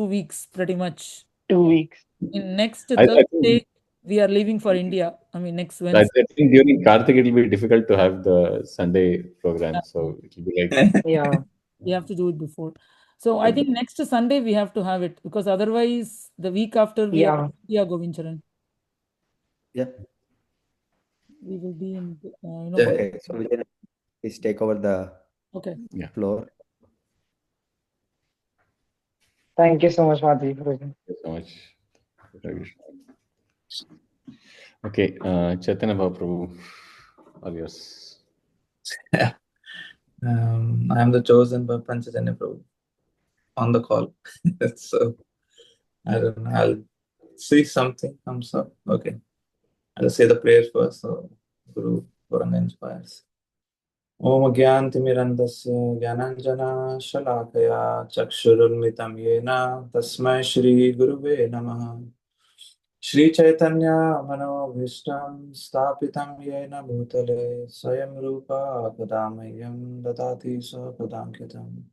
weeks, pretty much. 2 weeks. In next I Thursday, think, we are leaving for India. I mean, next I Wednesday. think during Karthik it will be difficult to have the Sunday program. So it will be like Yeah. We have to do it before. So I think next Sunday we have to have it, because otherwise the week after we are Yeah. in India, Govinda Caran. Yeah. We will be in, Okay. So we can please take over the okay. yeah. floor. Thank you so much, Madhvi, for Thank you so much. Okay, Chaitanya Bhava Prabhu, all yours. I am the chosen by Panchajanya Prabhu on the call. So I don't know. I'll see something comes up. Okay. I'll say the prayer first. So Guru Varanga inspires. Om Gyantimirandasya Gyananjana Shalakaya Chakshurunmitam Yena Tasmai Shri Guruve Namaha. Shri Chaitanya Manobhishtam Stapitam Yena Bhutale Swayam Rupa Kadamayam Dadati Swapadamkitam.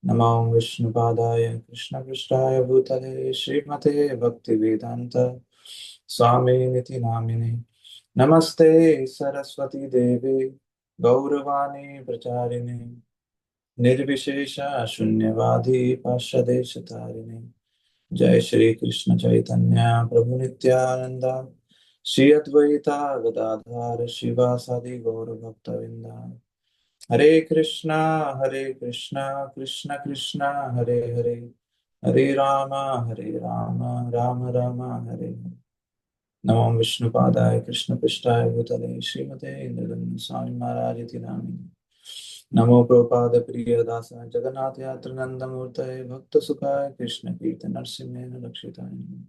Namo Vishnupadaya Krishna Krishnaya Bhutale Srimate Bhaktivedanta Swami Niti Namine. Namaste Saraswati Devi Gauravani Pracharini Nirvishesha Shunyavadi Pashadeshatarine. Jai Shri Krishna Chaitanya Prabhu Nityananda Shri Advaita Gadadhar Shiva Sadi Gaura Bhaktavinda. Hare Krishna Krishna Krishna Hare Hare Hare Rama Rama Rama Hare Hare. Namo Vishnupadaya Krishna Prishtaya Bhutale Srimate Indrananda Swami Maharaj Iti Namini. Namo Prabhupada Priya Dasa Jagannath Yatra Nanda Murtaye Bhakta Sukhaya Krishna Kirtan Narsimhena Lakshitaya.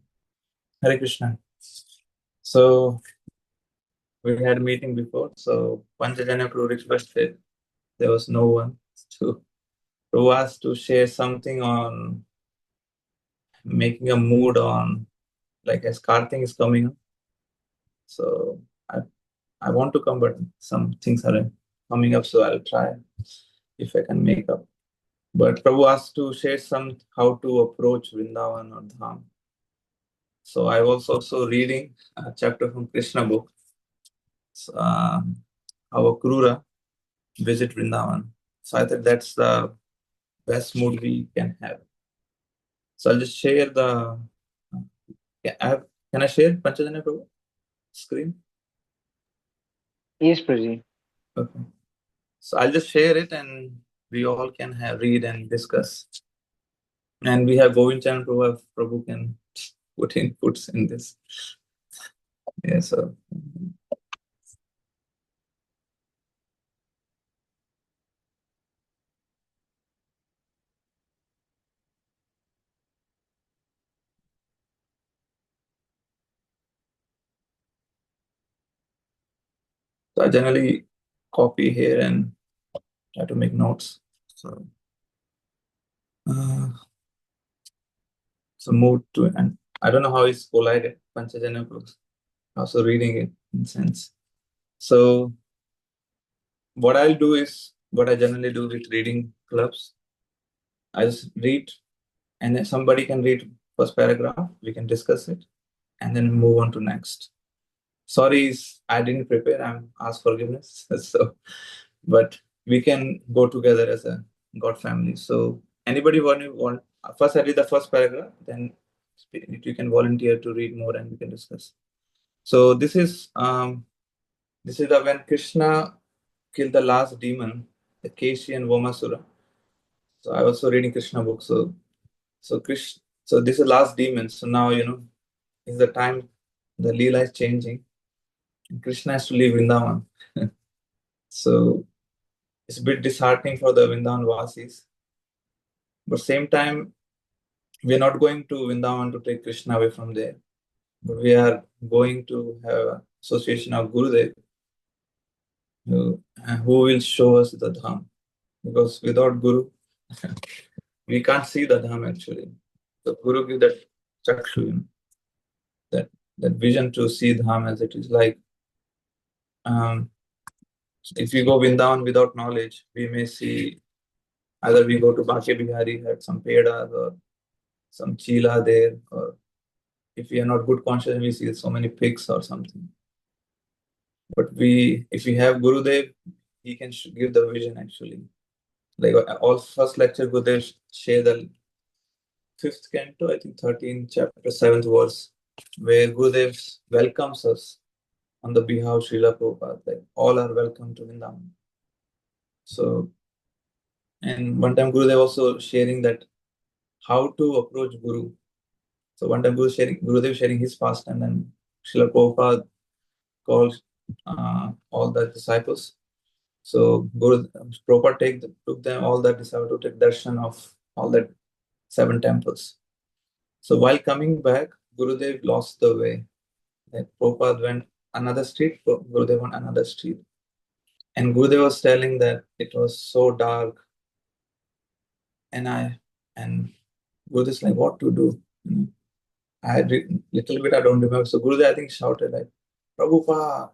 Hare Krishna. So we had a meeting before, so Panchajanya Prabhu requested, there was no one to who asked to share something on making a mood on, like as Karthik is coming up. So I want to come, but some things are coming up, so I'll try if I can make up. But Prabhu asked to share some how to approach Vrindavan or Dham. So I was also reading a chapter from Krishna book, how Krura visit Vrindavan. So I think that's the best mood we can have. So I'll just share the. Can I share Panchajanya Prabhu screen? Yes, Prabhuji. Okay. So I'll just share it and we all can read and discuss. And we have Govinda Caran Prabhu can put inputs in this. Yeah, so. So I generally copy here and try to make notes. So, so move to, and I don't know how it's collided. Panchajanya Prabhu also reading it in sense. So what I'll do is what I generally do with reading clubs. I just read, and then somebody can read first paragraph. We can discuss it, and then move on to next. Sorry, I didn't prepare. I'm asked forgiveness. So, but we can go together as a God family. So, anybody want first I read the first paragraph, then you can volunteer to read more, and we can discuss. So this is the when Krishna killed the last demon, the Keshi and Vomasura. So I also reading Krishna book. So Krishna. So this is the last demon. So now is the time the Leela is changing. Krishna has to leave Vrindavan. So it's a bit disheartening for the Vrindavan Vasis. But same time, we are not going to Vrindavan to take Krishna away from there. But we are going to have association of Gurudev who will show us the dham. Because without Guru, we can't see the dham actually. So Guru gives that chakshu, that vision to see dham as it is. Like if we go Vrindavan without knowledge, we may see either we go to Baki Bihari, had some pedas or some chila there, or if we are not good conscious, we see so many pigs or something. But if we have Gurudev, he can give the vision actually. Like all first lecture, Gurudev share the 5th canto, I think 13th chapter, 7th verse, where Gurudev welcomes us on the behalf of Srila Prabhupada. Like all are welcome to Vrindavan. So, and one time Gurudev also sharing that how to approach Guru. So one time Gurudev sharing his past, and then Srila Prabhupada called all the disciples. So Prabhupada took them, all the disciples, to take darshan of all the 7 temples. So while coming back, Gurudev lost the way. Like Prabhupada went another street, Gurudev went another street. And Gurudev was telling that it was so dark. And Gurudev's like, what to do? I little bit I don't remember. So Gurudev, I think, shouted like, Prabhupada,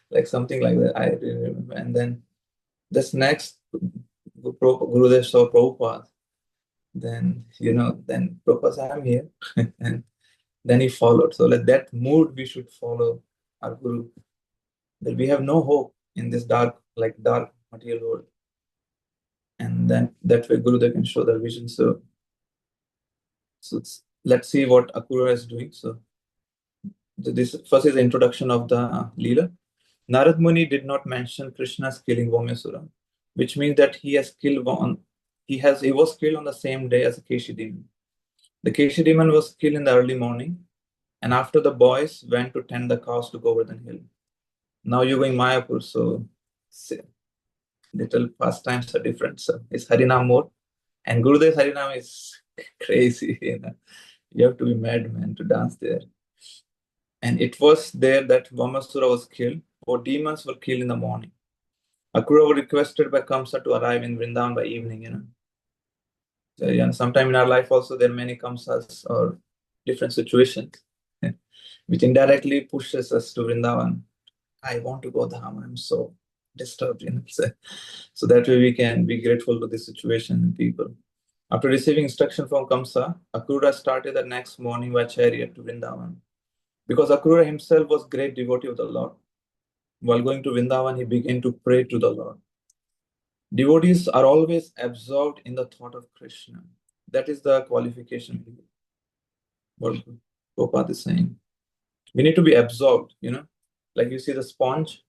like something like that. I didn't remember. And then this next Gurudev saw Prabhupada. Then Prabhupada said, I'm here. And then he followed. So like that mood we should follow our Guru. That we have no hope in this dark material world. And then that way Gurudev can show the vision. So let's see what Akrura is doing. So this first is the introduction of the Leela. Narad Muni did not mention Krishna's killing Vamyasura, which means that he was killed on the same day as the Keshi demon. The Keshi demon was killed in the early morning, and after the boys went to tend the cows to Govardhan Hill. Now you're going Mayapur, so little pastimes are different. So it's Harinam more, and Gurudev's Harinam is crazy. You have to be madman to dance there. And it was there that Vamasura was killed, or demons were killed in the morning. Akrura was requested by Kamsa to arrive in Vrindavan by evening. So sometime in our life also there are many Kamsas or different situations which indirectly pushes us to Vrindavan. I want to go dham. I'm so disturbed. So that way we can be grateful to this situation and people. After receiving instruction from Kamsa, Akrura started the next morning by chariot to Vrindavan. Because Akrura himself was great devotee of the Lord. While going to Vrindavan, he began to pray to the Lord. Devotees are always absorbed in the thought of Krishna. That is the qualification. What Prabhupada is saying. We need to be absorbed, like you see the sponge.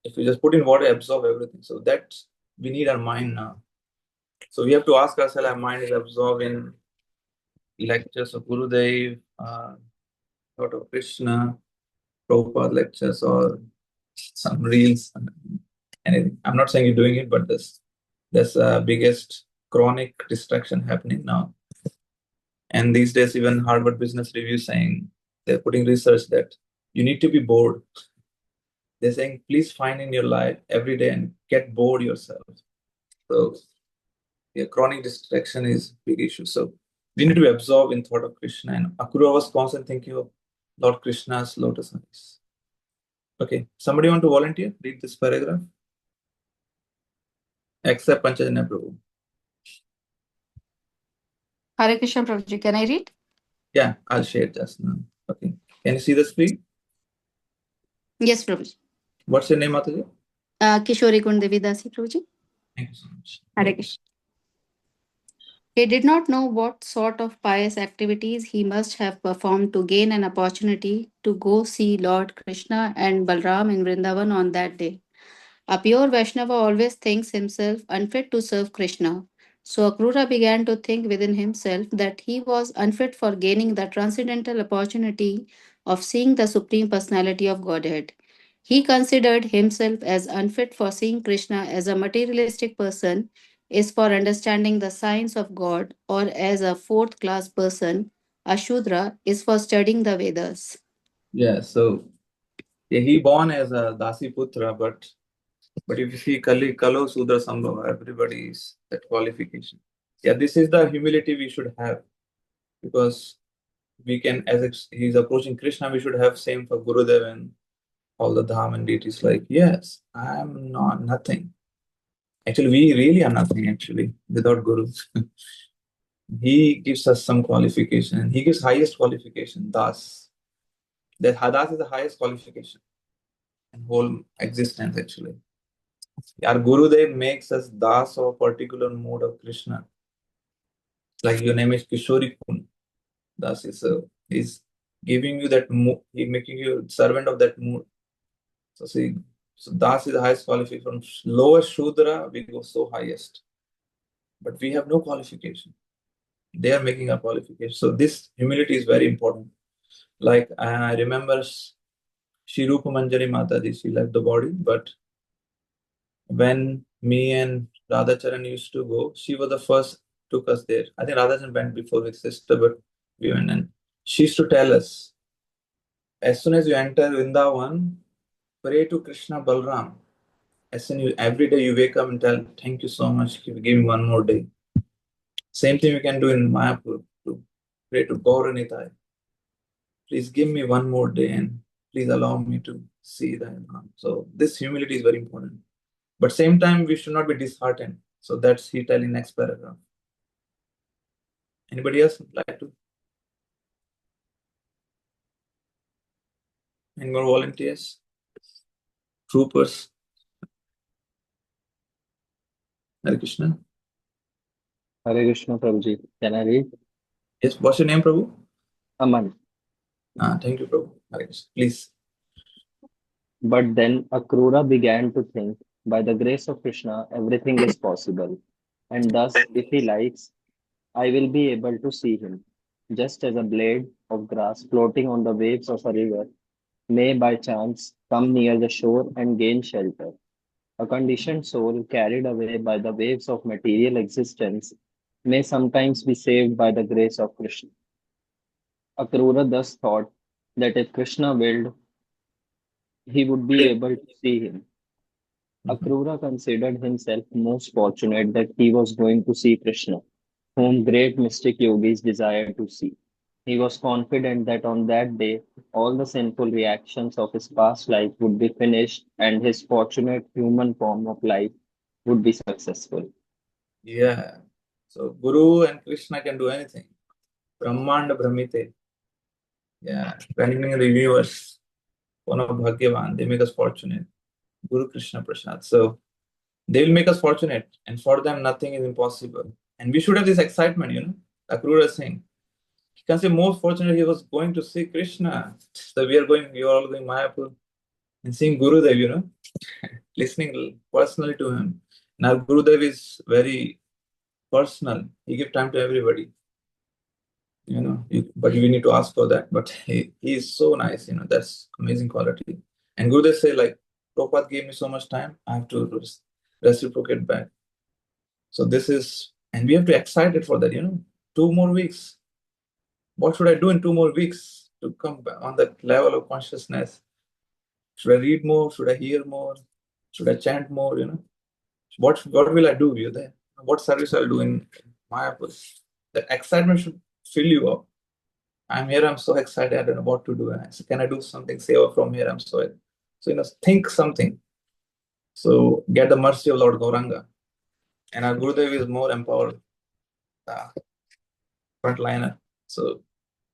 If you just put in water, absorb everything. So that we need our mind now. So we have to ask ourselves, our mind is absorbed in lectures of Gurudev, thought of Krishna, Prabhupada lectures, or some reels, anything. I'm not saying you're doing it, but that's the biggest chronic distraction happening now. And these days, even Harvard Business Review saying, they're putting research that you need to be bored. They're saying, please find in your life every day and get bored yourself. So chronic distraction is a big issue. So we need to be absorbed in thought of Krishna. And Akrura was constantly thinking of Lord Krishna's lotus eyes. Okay, somebody want to volunteer? Read this paragraph. Except Panchajanya Prabhu. Hare Krishna Prabhuji, can I read? Yeah, I'll share just now. Okay. Can you see the screen? Yes, Prabhuji. What's your name, Mataji? Kishori Kundevi Dasi, Prabhuji. Thank you so much. Hare Krishna. He did not know what sort of pious activities he must have performed to gain an opportunity to go see Lord Krishna and Balram in Vrindavan on that day. A pure Vaishnava always thinks himself unfit to serve Krishna. So Akrura began to think within himself that he was unfit for gaining the transcendental opportunity of seeing the Supreme Personality of Godhead. He considered himself as unfit for seeing Krishna as a materialistic person is for understanding the science of God, or as a 4th-class person, a Shudra, is for studying the Vedas. Yeah, so he born as a Dasi Putra, but if you see Kalo Sudra Sambhava, everybody is that qualification. Yeah, this is the humility we should have, because we can, as he's approaching Krishna, we should have same for Gurudev and all the dham and deities. Like, yes, I am not nothing. Actually, we really are nothing, actually, without Guru. he gives us some qualification. He gives highest qualification, Das. That Das is the highest qualification in whole existence actually. Our Gurudev makes us Das of a particular mode of Krishna. Like your name is Kishori Kun. Das is giving you that mood, he making you servant of that mood. So see, so Das is the highest qualification. From lowest Shudra, we go so highest. But we have no qualification. They are making a qualification. So this humility is very important. Like I remember Shri Rupa Manjari Mataji, she left the body, but when me and Radhacharan used to go, she was the first took us there. I think Radhacharan went before with sister, but we went, and she used to tell us, as soon as you enter Vrindavan, pray to Krishna Balram. As soon every day you wake up and tell, thank you so much, give me one more day. Same thing we can do in Mayapur, to pray to Gauranitai. Please give me one more day and please allow me to see that. So this humility is very important. But same time, we should not be disheartened. So that's he telling next paragraph. Anybody else would like to? Any more volunteers? Troopers? Hare Krishna. Hare Krishna, Prabhuji. Can I read? Yes, what's your name, Prabhu? Aman. Thank you, Prabhu. Hare Krishna. Please. But then Akrura began to think, by the grace of Krishna, everything is possible. And thus, if he likes, I will be able to see him, just as a blade of grass floating on the waves of a river may by chance come near the shore and gain shelter. A conditioned soul carried away by the waves of material existence may sometimes be saved by the grace of Krishna. Akrura thus thought that if Krishna willed, he would be able to see him. Akrura considered himself most fortunate that he was going to see Krishna, whom great mystic yogis desire to see. He was confident that on that day, all the sinful reactions of his past life would be finished and his fortunate human form of life would be successful. Yeah. So Guru and Krishna can do anything. Brahmanda Brahmite. Yeah. Running in the universe. One of Bhagyavan. They make us fortunate. Guru Krishna Prasad. So they will make us fortunate. And for them, nothing is impossible. And we should have this excitement, Akrura is saying. He can say most fortunate he was going to see Krishna. So we are all going Mayapur and seeing Gurudev, listening personally to him. Now Gurudev is very personal. He gives time to everybody. But we need to ask for that. But he is so nice, that's amazing quality. And Gurudev say like, Prabhupada gave me so much time, I have to reciprocate back. So this is, and we have to be excited for that, 2 more weeks. What should I do in 2 more weeks to come back on that level of consciousness? Should I read more? Should I hear more? Should I chant more? What will I do? What service I'll do in Mayapur? The excitement should fill you up. I'm here. I'm so excited. I don't know what to do. And I say, can I do something? Seva from here. I'm so think something. So get the mercy of Lord Gauranga. And our Gurudev is more empowered frontliner. So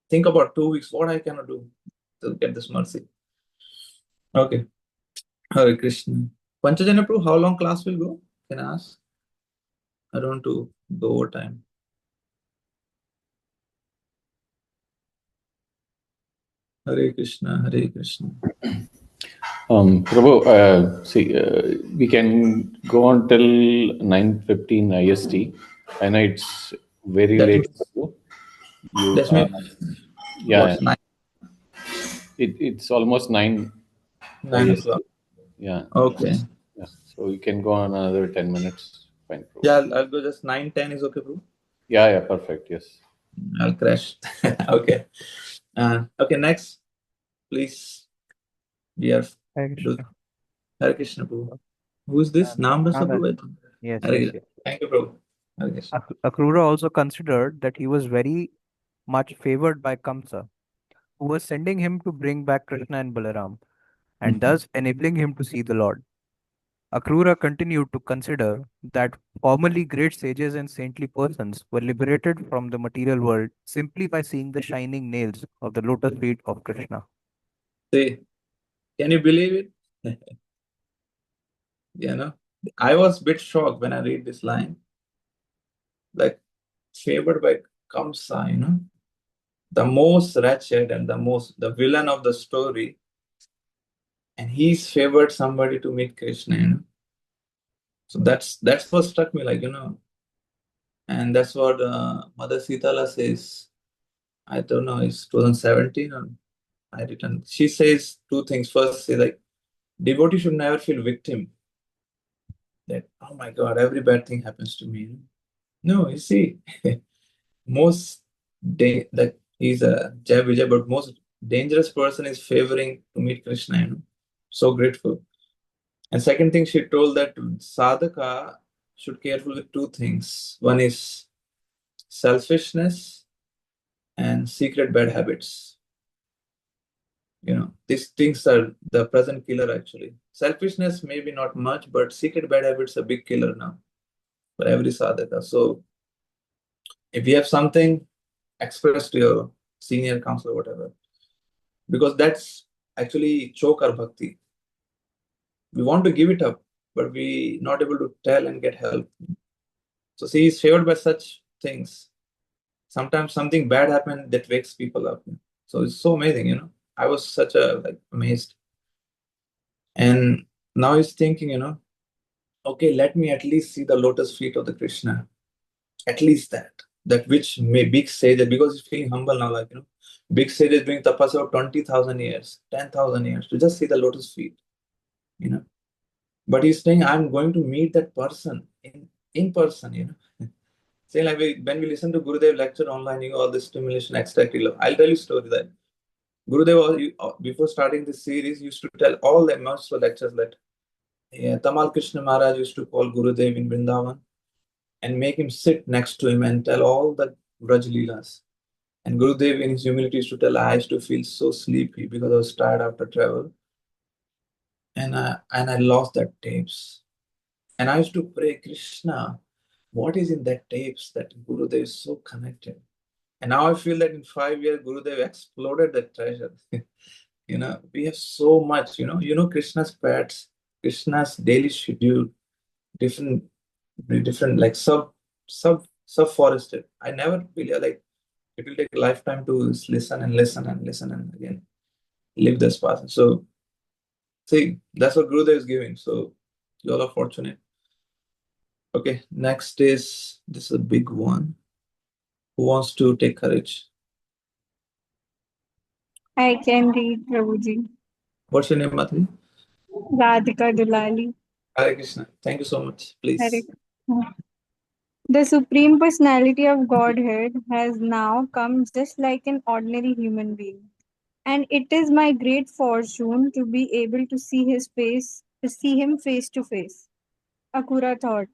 think about 2 weeks. What I cannot do to get this mercy. Okay. Hare Krishna. Panchajanya Prabhu, how long class will go? Can I ask? I don't want to go over time. Hare Krishna, Hare Krishna. Prabhu, we can go on till 9:15 IST. I know it's very That late means- for you. That's Yeah, what's 9? it's almost 9. 9 IST. o'clock. Yeah. Okay. Yeah. So we can go on another 10 minutes. Fine, Prabhu. Yeah, I'll go just 9:10 is okay, Prabhu. Yeah, perfect. Yes. I'll crash. Okay. Okay, next. Please. We are Hare Krishna. Hare Krishna, Prabhu. Who is this? Naam Rasa Nanda. Prabhu? Yes, Hare yes, Krishna. yes. Thank you, Prabhu. Hare Krishna. Akrura also considered that he was very much favored by Kamsa, who was sending him to bring back Krishna and Balaram, and thus enabling him to see the Lord. Akrura continued to consider that formerly great sages and saintly persons were liberated from the material world simply by seeing the shining nails of the lotus feet of Krishna. See, can you believe it? You know, I was a bit shocked when I read this line. Like, favored by Kamsa, the most wretched and the villain of the story, and he's favored somebody to meet Krishna. So that's what struck me, and that's what Mother Sitala says. I don't know, it's 2017 or I written. She says two things. First, say like devotee should never feel victim. That oh my God, every bad thing happens to me. No, you see, most like he's a Jai Vijay, but most dangerous person is favoring to meet Krishna. So grateful. And second thing, she told that sadhaka should careful with two things. One is selfishness and secret bad habits. These things are the present killer actually. Selfishness maybe not much, but secret bad habits a big killer now for every sadhaka. So if you have something, express to your senior counselor, whatever, because that's actually choke our bhakti. We want to give it up, but we not able to tell and get help. So she is favored by such things. Sometimes something bad happens that wakes people up. So it's so amazing. I was such a amazed. And now he's thinking, okay, let me at least see the lotus feet of the Krishna. At least that which may big sage, because he's feeling humble now, big sages doing tapasya of 20,000 years, 10,000 years to just see the lotus feet. But he's saying, I'm going to meet that person in person. Say when we listen to Gurudev lecture online, all this stimulation, extract. I'll tell you a story that Gurudev, before starting this series, used to tell all the master lectures that Tamal Krishna Maharaj used to call Gurudev in Vrindavan and make him sit next to him and tell all the Braj Leelas. And Gurudev, in his humility, used to tell, I used to feel so sleepy because I was tired after travel. And I lost that tapes. And I used to pray, Krishna, what is in that tapes that Gurudev is so connected? And now I feel that in 5 years, Gurudev exploded that treasure. We have so much, Krishna's pets, Krishna's daily schedule, different like sub forested. I never believe it will take a lifetime to listen and listen and listen and again live this path. So see, that's what Gurudev is giving. So you all are fortunate. Okay, next is this is a big one. Who wants to take courage? I can read, Prabhuji. What's your name, Madhuri? Radhika Dulali. Hare Krishna. Thank you so much. Hare Please. Krishna. The Supreme Personality of Godhead has now come just like an ordinary human being. And it is my great fortune to be able to see him face to face. Akura thought.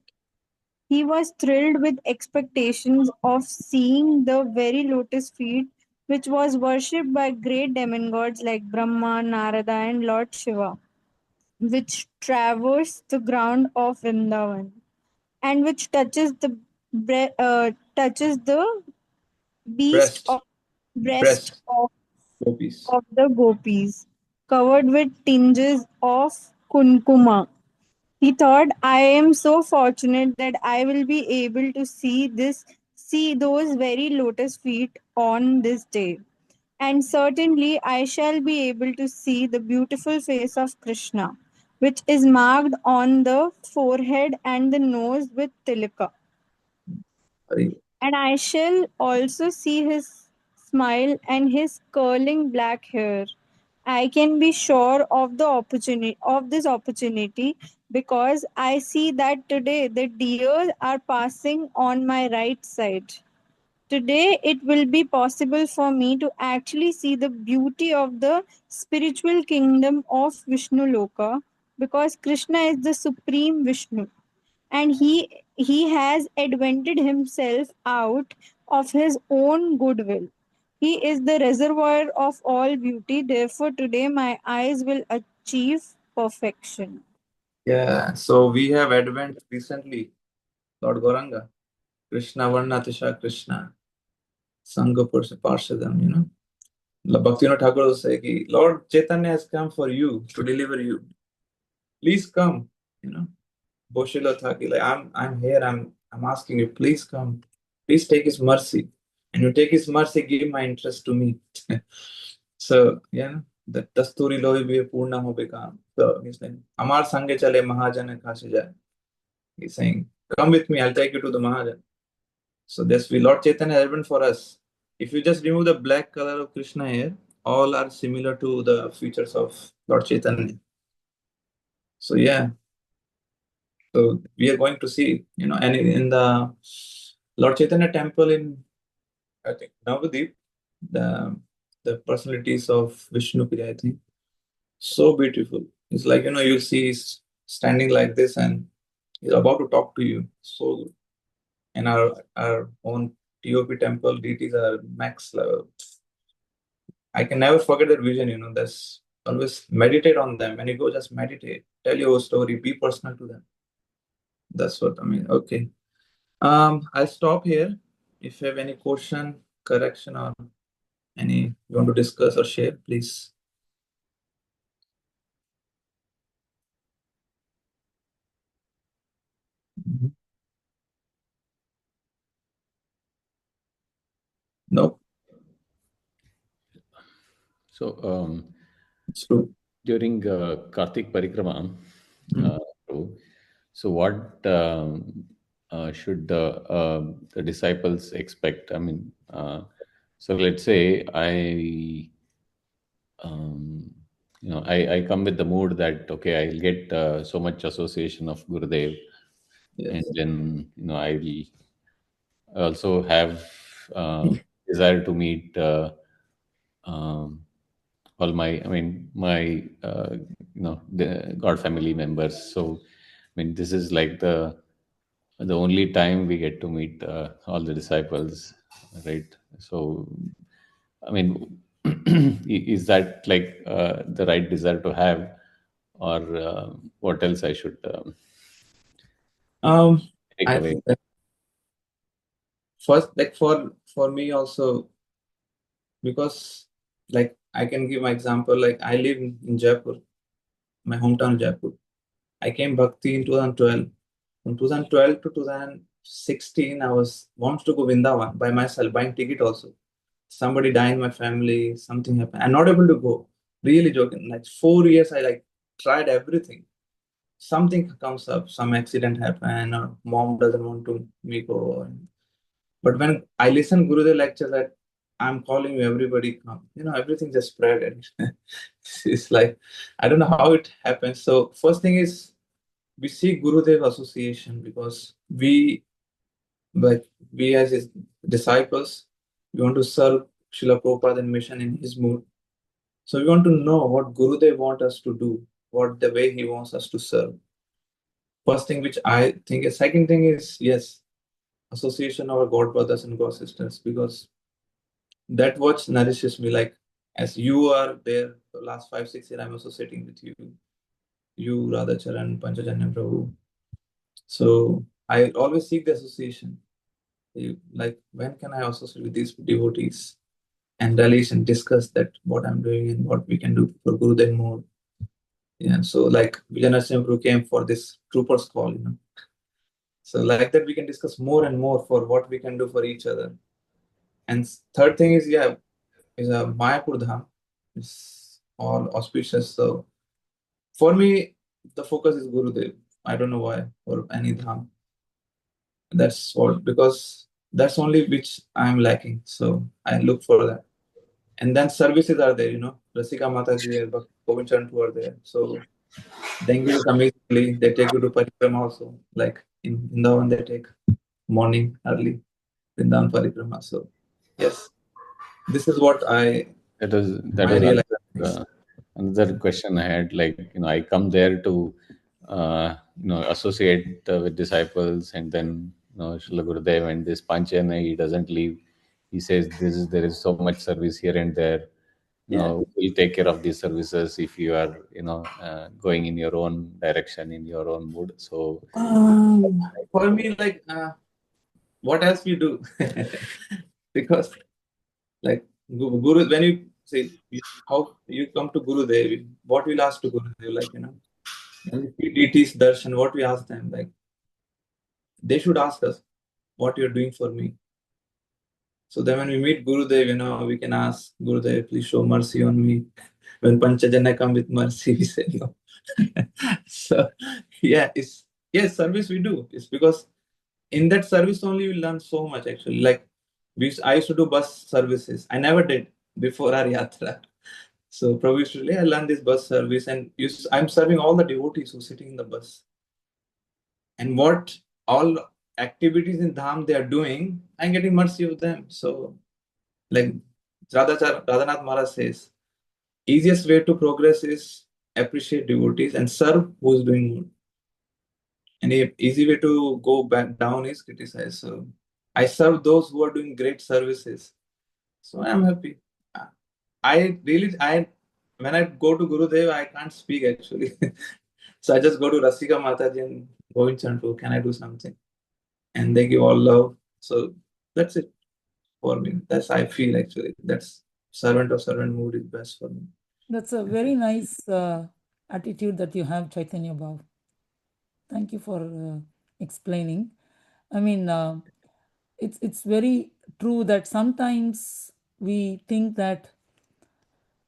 He was thrilled with expectations of seeing the very lotus feet which was worshipped by great demigods like Brahma, Narada, and Lord Shiva, which traverse the ground of Vrindavan and which touches the beast Breast. of breast Breast. of, Gopis. of the gopis, covered with tinges of kunkuma. He thought, I am so fortunate that I will be able to see those very lotus feet on this day. And certainly I shall be able to see the beautiful face of Krishna, which is marked on the forehead and the nose with tilaka. Hare. And I shall also see his smile and his curling black hair. I can be sure of this opportunity because I see that today the deer are passing on my right side. Today it will be possible for me to actually see the beauty of the spiritual kingdom of Vishnu Loka because Krishna is the supreme Vishnu and he has advented himself out of his own goodwill. He is the reservoir of all beauty. Therefore, today my eyes will achieve perfection. Yeah, so we have Advent recently, Lord Gauranga, Krishna Varnatisha Krishna, Sangha Parshadam, you know. Bhaktivinoda Thakur will say, ki, Lord Chaitanya has come for you, to deliver you. Please come, you know. Boshila Thaki, like I'm here, I'm asking you, please come. Please take his mercy. And you take his mercy, give my interest to me. So, yeah, the Dasturi Lohi bhi Purna ho bekam. So he's saying, Amar Sange chale Mahajana Kashi jai. He's saying, come with me, I'll take you to the Mahajan. So this Lord Chaitanya has happened for us. If you just remove the black color of Krishna here, all are similar to the features of Lord Chaitanya. So yeah, so we are going to see, you know, and in the Lord Chaitanya temple in, I think, Navadip, the personalities of Vishnu Priya, I think, so beautiful. It's like, you know, you'll see he's standing like this and he's about to talk to you. So good. And our own TOP temple deities are max level. I can never forget that vision, you know, that's always meditate on them. When you go, just meditate, tell your story, be personal to them. That's what I mean. Okay. I'll stop here. If you have any question, correction, or any you want to discuss or share, please. No. So It's true. during Kartik Parikrama, so what should the disciples expect? I mean, so let's say I come with the mood that okay, I'll get so much association of Gurudev, and then I'll also have desire to meet all my the God family members. So I mean, this is like the only time we get to meet all the disciples, right? So I mean, is that like the right desire to have, or what else I should take I away? think that first, like for me also, because like I can give my example. Like I live in Jaipur, my hometown Jaipur. I came Bhakti in 2012. From 2012 to 2016, I was wants to go Vrindavan by myself, buying ticket also. Somebody died in my family, something happened. I'm not able to go. Really joking. Like 4 years, I like tried everything. Something comes up, some accident happened, or mom doesn't want to me go. But when I listen Gurudev lecture that I'm calling you, everybody come. You know, everything just spread and it's like I don't know how it happens. So first thing is we see Gurudev association because we as his disciples, we want to serve Srila Prabhupada and mission in his mood. So we want to know what Gurudev wants us to do, what the way he wants us to serve. First thing which I think is, second thing is, yes, association of our God brothers and God sisters, because that what nourishes me. Like as you are there the last 5-6 years, I'm associating with you Radha Charan, Panchajanya Prabhu. So I always seek the association. Like when can I associate with these devotees and release and discuss that what I'm doing and what we can do for Gurudev more. Yeah. So like Vijay Prabhu came for this troopers call, you know. So like that we can discuss more and more for what we can do for each other. And third thing is a Mayapur Dham. It's all auspicious. So for me, the focus is Gurudev. I don't know why, or any Dham. That's what, because that's only which I'm lacking. So I look for that. And then services are there, you know. Rasika Mataji and Govinda Caran Prabhu are there. So they engage us amazingly. They take you to Parikrama also. Like in Vrindavan, they take morning early Vrindavan Parikrama. So yes, this is what That was realize. another question I had. Like I come there to associate with disciples, and then Srila Gurudev and this Panchayana, he doesn't leave. He says there is so much service here and there. Yeah. will take care of these services if you are going in your own direction, in your own mood. So For me, like, what else we do? Because, like, Guru, when you say how you come to Gurudev, what we'll ask to Gurudev, like, and if it is darshan, what we ask them, like, they should ask us what you're doing for me. So then when we meet Gurudev, we can ask Gurudev, please show mercy on me. When Panchajanya come with mercy, we say no. So yeah, yes, service we do. It's because in that service only we learn so much actually. Like I used to do bus services. I never did before our yatra. So Prabhu used to say, I learned this bus service and I'm serving all the devotees who are sitting in the bus. And what all activities in dham they are doing, I'm getting mercy of them. So like Radhanath Maharaj says, easiest way to progress is appreciate devotees and serve who is doing good. And a easy way to go back down is criticize. So I serve those who are doing great services. So I'm happy. When I go to Gurudev, I can't speak actually. So I just go to Rasika Mataji and Govind Chantu, can I do something? And they give all love. So that's it for me. That's I feel actually. That's servant of servant mood is best for me. That's a very nice attitude that you have, Chaitanya Bhav. Thank you for explaining. I mean, it's very true that sometimes we think that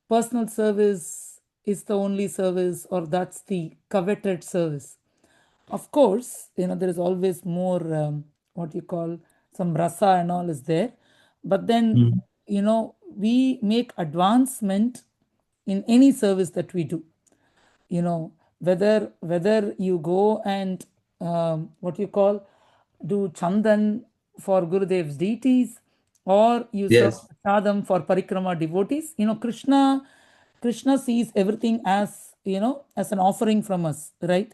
personal service is the only service or that's the coveted service. Of course, there is always more what you call some rasa and all is there, but then we make advancement in any service that we do. Whether you go and what you call do chandan for Gurudev's deities, or you serve Yes. prasadam for parikrama devotees. Krishna sees everything as an offering from us, right?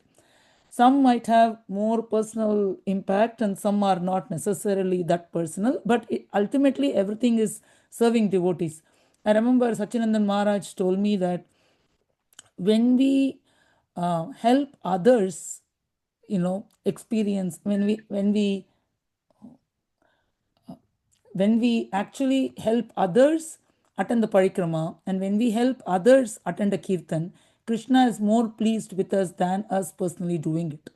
Some might have more personal impact and some are not necessarily that personal, but ultimately everything is serving devotees. I remember Sachinandan Maharaj told me that when we help others experience, when we actually help others attend the parikrama, and when we help others attend a kirtan, Krishna is more pleased with us than us personally doing it.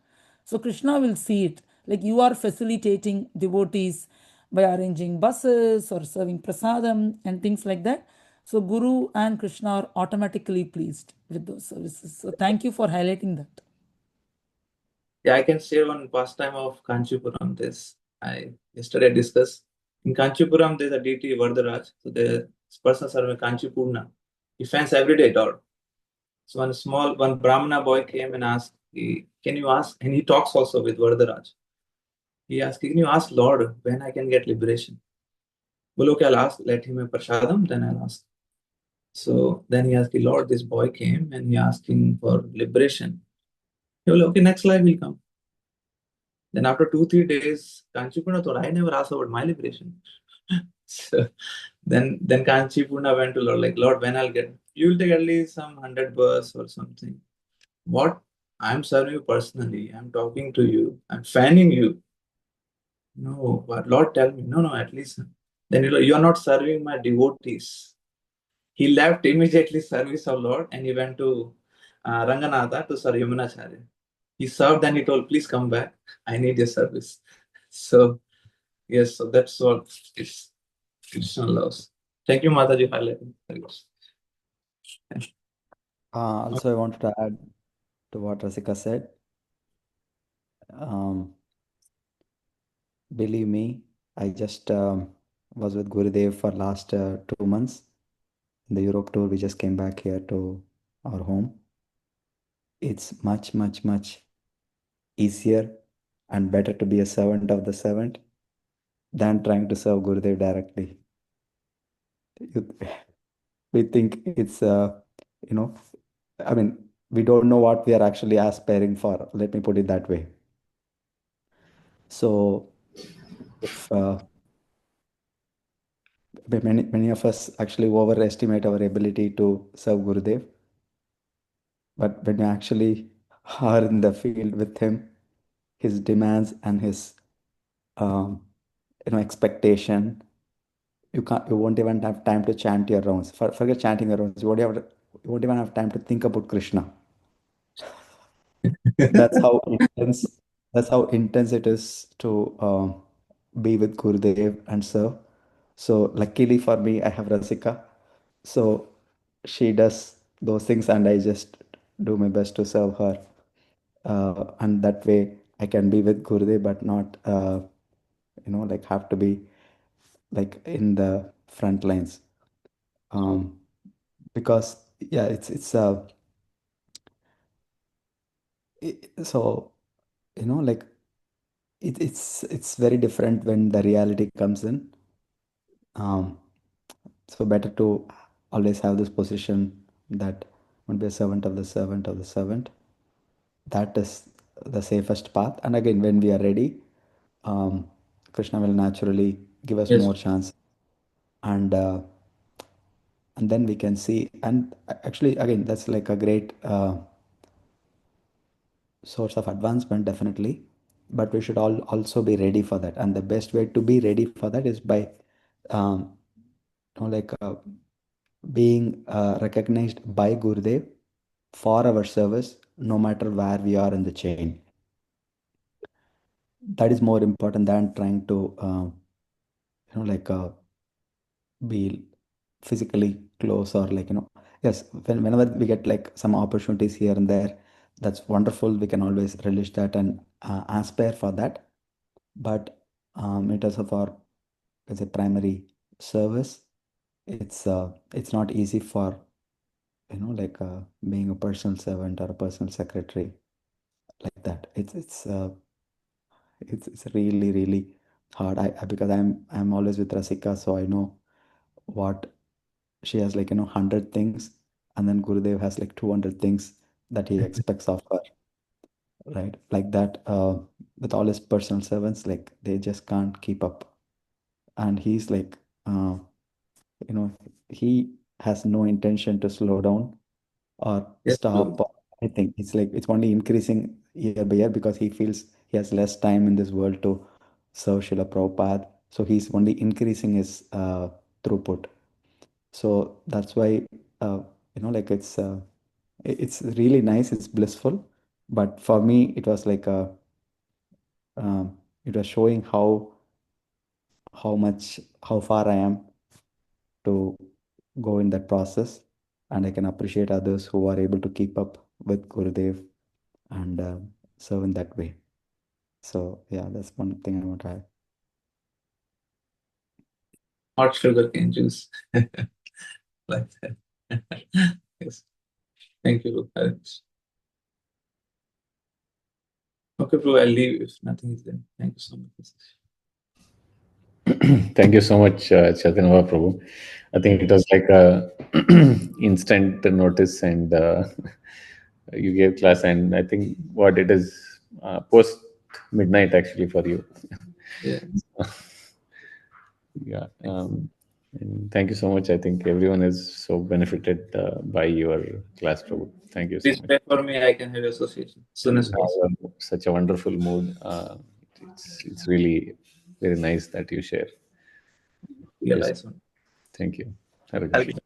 So Krishna will see it like you are facilitating devotees by arranging buses or serving prasadam and things like that. So Guru and Krishna are automatically pleased with those services. So thank you for highlighting that. Yeah, I can share one pastime of Kanchipuram. Yesterday discussed in Kanchipuram. There's a deity Vardharaj. So the person serving Kanchipurna. He fans every day God. So one Brahmana boy came and asked, "Can you ask?" And he talks also with Vardharaj. He asked, "Can you ask Lord when I can get liberation?" Well, okay, I'll ask. Let him a prasadam, then I'll ask. So then he asked, "Lord, this boy came and he asking for liberation." He will, okay, next life will come. Then after 2-3 days, Kanchipurna thought, I never asked about my liberation. So then Kanchipurna went to Lord, like, Lord, when I'll get, you will take at least some 100 bus or something. What? I'm serving you personally. I'm talking to you. I'm fanning you. No, but Lord, tell me. No, at least. Then you are not serving my devotees. He left immediately service of Lord and he went to Ranganatha to serve Yamunacharya. He served and he told, please come back. I need your service. So, yes, so that's what it's Krishna loves. Thank you, Mataji, for highlighting. Also, I wanted to add to what Rasika said. Believe me, I just was with Gurudev for last 2 months. In the Europe tour, we just came back here to our home. It's much, much, much easier and better to be a servant of the servant than trying to serve Gurudev directly. We think it's, I mean, we don't know what we are actually aspiring for. Let me put it that way. So if Many of us actually overestimate our ability to serve Gurudev. But when you actually are in the field with him, his demands and his um, expectation, you won't even have time to chant your rounds. Forget chanting your rounds. You won't even have time to think about Krishna. That's how intense. That's how intense it is to be with Gurudev and serve. So luckily for me, I have Rasika. So she does those things, and I just do my best to serve her. And that way, I can be with Gurudev, but not like have to be like in the front lines. Um, because yeah, so like it's very different when the reality comes in. Um, so better to always have this position that want to be a servant of the servant of the servant. That is the safest path. And again, when we are ready, um, Krishna will naturally give us Yes. more chance, and then we can see. And actually, again, that's like a great source of advancement, definitely. But we should all also be ready for that. And the best way to be ready for that is by um, like being recognized by Gurudev for our service, no matter where we are in the chain. That is more important than trying to, like be physically close, or like, yes, whenever we get like some opportunities here and there, that's wonderful. We can always relish that and aspire for that. But in terms of our, as a primary service, it's not easy for like being a personal servant or a personal secretary like that. It's really really hard. Because I'm always with Rasika, so I know what she has, like 100 things, and then Gurudev has like 200 things that he expects of her, right? Like that, with all his personal servants, like they just can't keep up. And he's like, you know he has no intention to slow down or Yes, stop Prabhu. or anything. It's like it's only increasing year by year, because he feels he has less time in this world to serve Srila Prabhupada. So he's only increasing his throughput. So that's why, like it's really nice. It's blissful. But for me, it was like it was showing how far I am to go in that process, and I can appreciate others who are able to keep up with Gurudev and serve in that way. So yeah, that's one thing I want to add. Hot sugar cane juice. Like that. Yes. Thank you, Alex. Okay, Prabhu, I'll leave if nothing is there. Thank you so much. Thank you so much, Chaitanya Prabhu. I think it was like a instant notice, and you gave class, and I think what it is post midnight actually for you. Yeah. Yeah. And thank you so much. I think everyone is so benefited by your class, Prabhu. Thank you so Please much. pray for me. I can have association as soon You as possible. have such a wonderful mood. It's really very nice that you share. Yes. Realize one. Thank you. Hare I'll Krishna.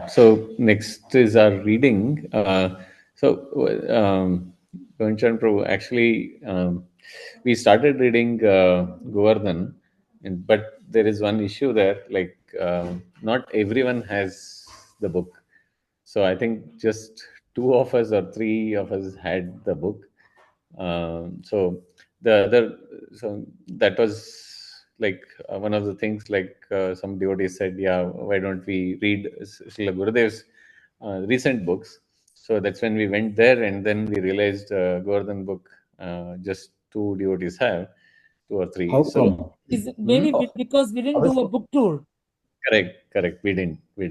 So next is our reading. Govinda Prabhu, actually, we started reading Govardhan, but there is one issue there. Like, not everyone has the book. So I think just two of us or three of us had the book. So the other, so that was like one of the things. Like some devotees said, yeah, why don't we read Srila Gurudev's recent books? So that's when we went there, and then we realized Govardhan book just two devotees have, two or three. How So come? Is it hmm? maybe because we didn't do a Obviously. book tour? Correct. We didn't. We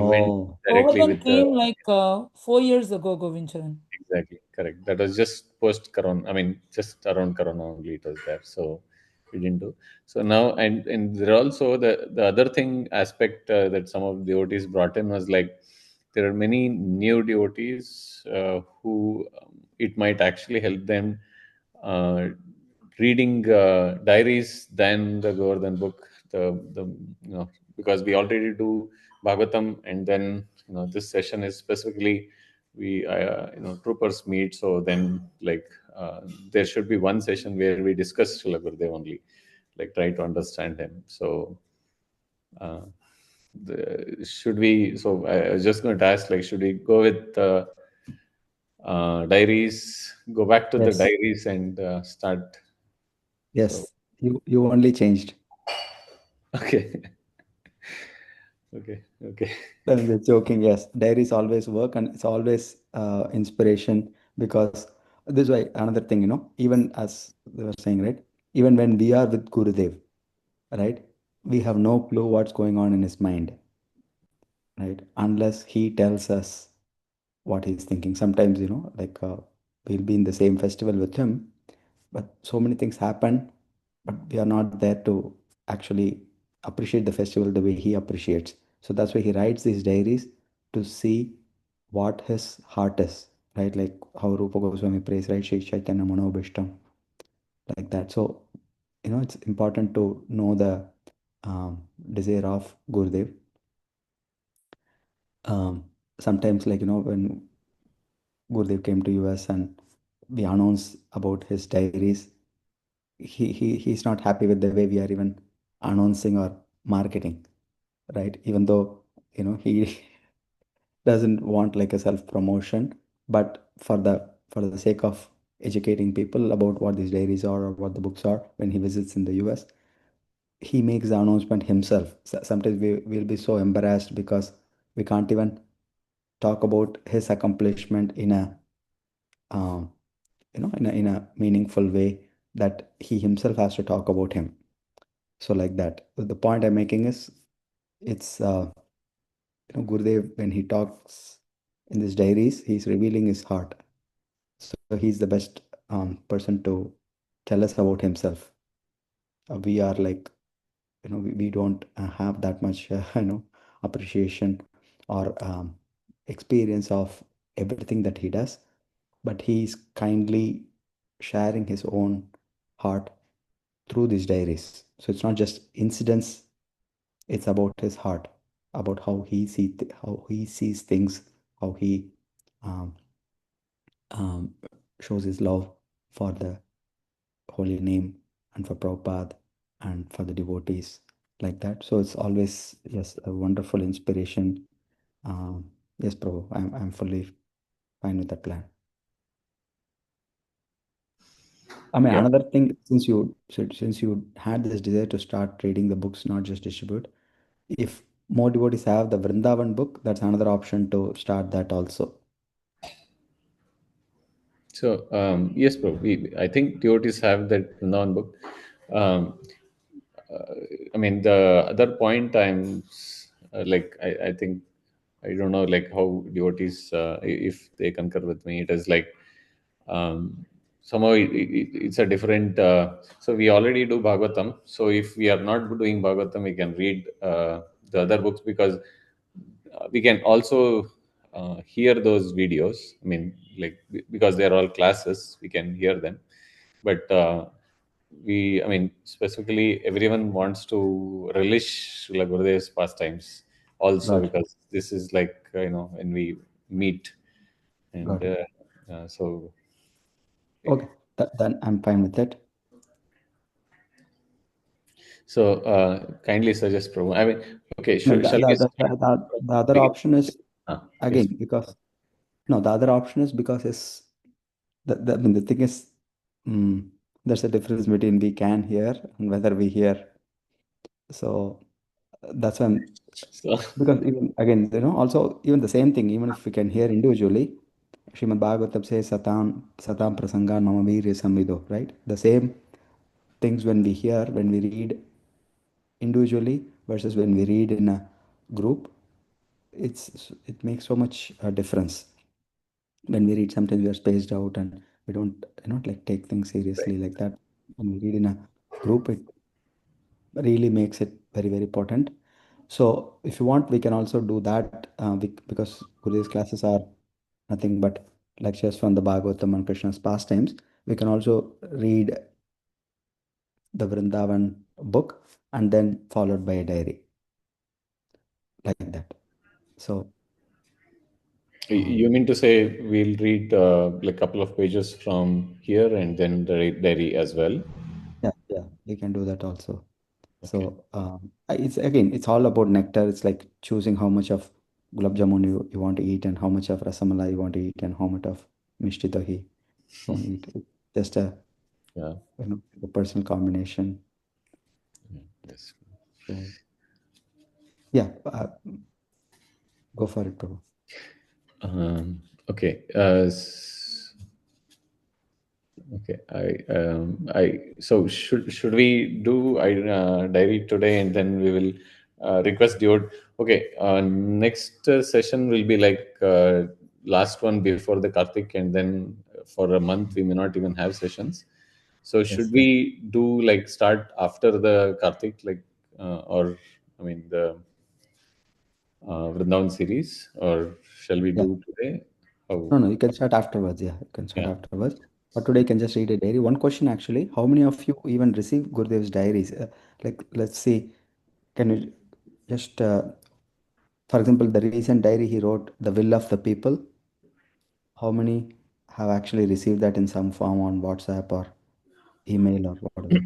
went Oh, directly Govardhan with the came like 4 years ago, Govincharan. exactly, correct. That was just post Corona. I mean, just around Corona only it was there. So we didn't do. So now, and there also the other thing aspect that some of the devotees brought in was like there are many new devotees who it might actually help them uh, reading diaries than the Govardhan book. The because we already do Bhagavatam, and then this session is specifically we troopers meet. So then there should be one session where we discuss Srila Gurudev only, like try to understand him. So uh, should we? So I was just going to ask, like, should we go with diaries? Go back to the Yes. diaries and start. So Yes. You only changed. okay, okay. I'm just joking. Yes, diaries always work, and it's always inspiration because this is why another thing, even as they were saying, right? Even when we are with Gurudev, right, we have no clue what's going on in his mind, right? Unless he tells us what he's thinking. Sometimes, like we'll be in the same festival with him, but so many things happen, but we are not there to actually appreciate the festival the way he appreciates. So that's why he writes these diaries to see what his heart is, right? Like how Rupa Goswami prays, right? Shri Chaitanya Manobhishtam, like that. So, it's important to know the desire of Gurudev. Um, Sometimes, like, when Gurudev came to US and we announce about his diaries, he's not happy with the way we are even announcing or marketing, right? Even though he doesn't want like a self promotion, but for the sake of educating people about what these diaries are or what the books are, when he visits in the US, he makes the announcement himself. Sometimes we will be so embarrassed because we can't even talk about his accomplishment in a um, in a meaningful way, that he himself has to talk about him. So like that. The point I'm making is, it's Gurudev, when he talks in these diaries, he's revealing his heart. So he's the best person to tell us about himself. We are like, we don't have that much appreciation or experience of everything that he does, but he's kindly sharing his own heart through these diaries. So it's not just incidents, it's about his heart, about how he sees things, how he um, um, shows his love for the holy name and for Prabhupada and for the devotees, like that. So it's always, yes, a wonderful inspiration. Yes, Prabhu, I'm fully fine with that plan. I mean, Yeah. another thing, since you had this desire to start reading the books, not just distribute, if more devotees have the Vrindavan book, that's another option to start that also. So yes, bro. I think devotees have that Vrindavan book. Um, uh, I mean, the other point I think I don't know like how devotees if they concur with me. It is like somehow it's a different. So we already do Bhagavatam. So if we are not doing Bhagavatam, we can read the other books because we can also hear those videos. I mean, like because they're all classes, we can hear them. But I mean, specifically, everyone wants to relish Srila Gurudev's pastimes also Got it. because this is like when we meet, and Got it. so Okay, then I'm fine with it. kindly suggest Prabhu. I mean, okay, No, shall we start? the other Begin? option is, Yes. again, because no, the other option is because it's I mean, the thing is, mm, there's a difference between we can hear and whether we hear. So that's why So, because even again, also even the same thing, even if we can hear individually, Srimad Bhagavatam says satam prasangan mama virya samvido, right? The same things when we hear, when we read individually versus when we read in a group, it makes so much difference. when we read, sometimes we are spaced out and we don't, like take things seriously like that. When we read in a group, it really makes it very, very important. So if you want, we can also do that because Gurudev's classes are nothing but lectures from the Bhagavatam and Krishna's pastimes. We can also read the Vrindavan book and then followed by a diary like that. So You mean to say we'll read like a couple of pages from here and then the diary as well? yeah, we can do that also. Okay. So it's all about nectar. It's like choosing how much of gulab jamun you want to eat and how much of rasamalai you want to eat and how much of mishti dahi you want to eat. It's just Yeah. a personal combination. Yes. So yeah, go for it, Prabhu. Okay. Okay. So should we do diary today, and then we will request Diode. Okay. Next session will be like last one before the Kartik, and then for a month we may not even have sessions. So should Yes. we do like start after the Kartik, like or I mean the Vrindavan series, or shall we Yeah. do today? How? No, you can start afterwards. Yeah, you can start Yeah. afterwards. But today you can just read a diary. One question actually, how many of you even receive Gurudev's diaries? Like, let's see, can you just, for example, the recent diary he wrote, The Will of the People, how many have actually received that in some form on WhatsApp or email or whatever?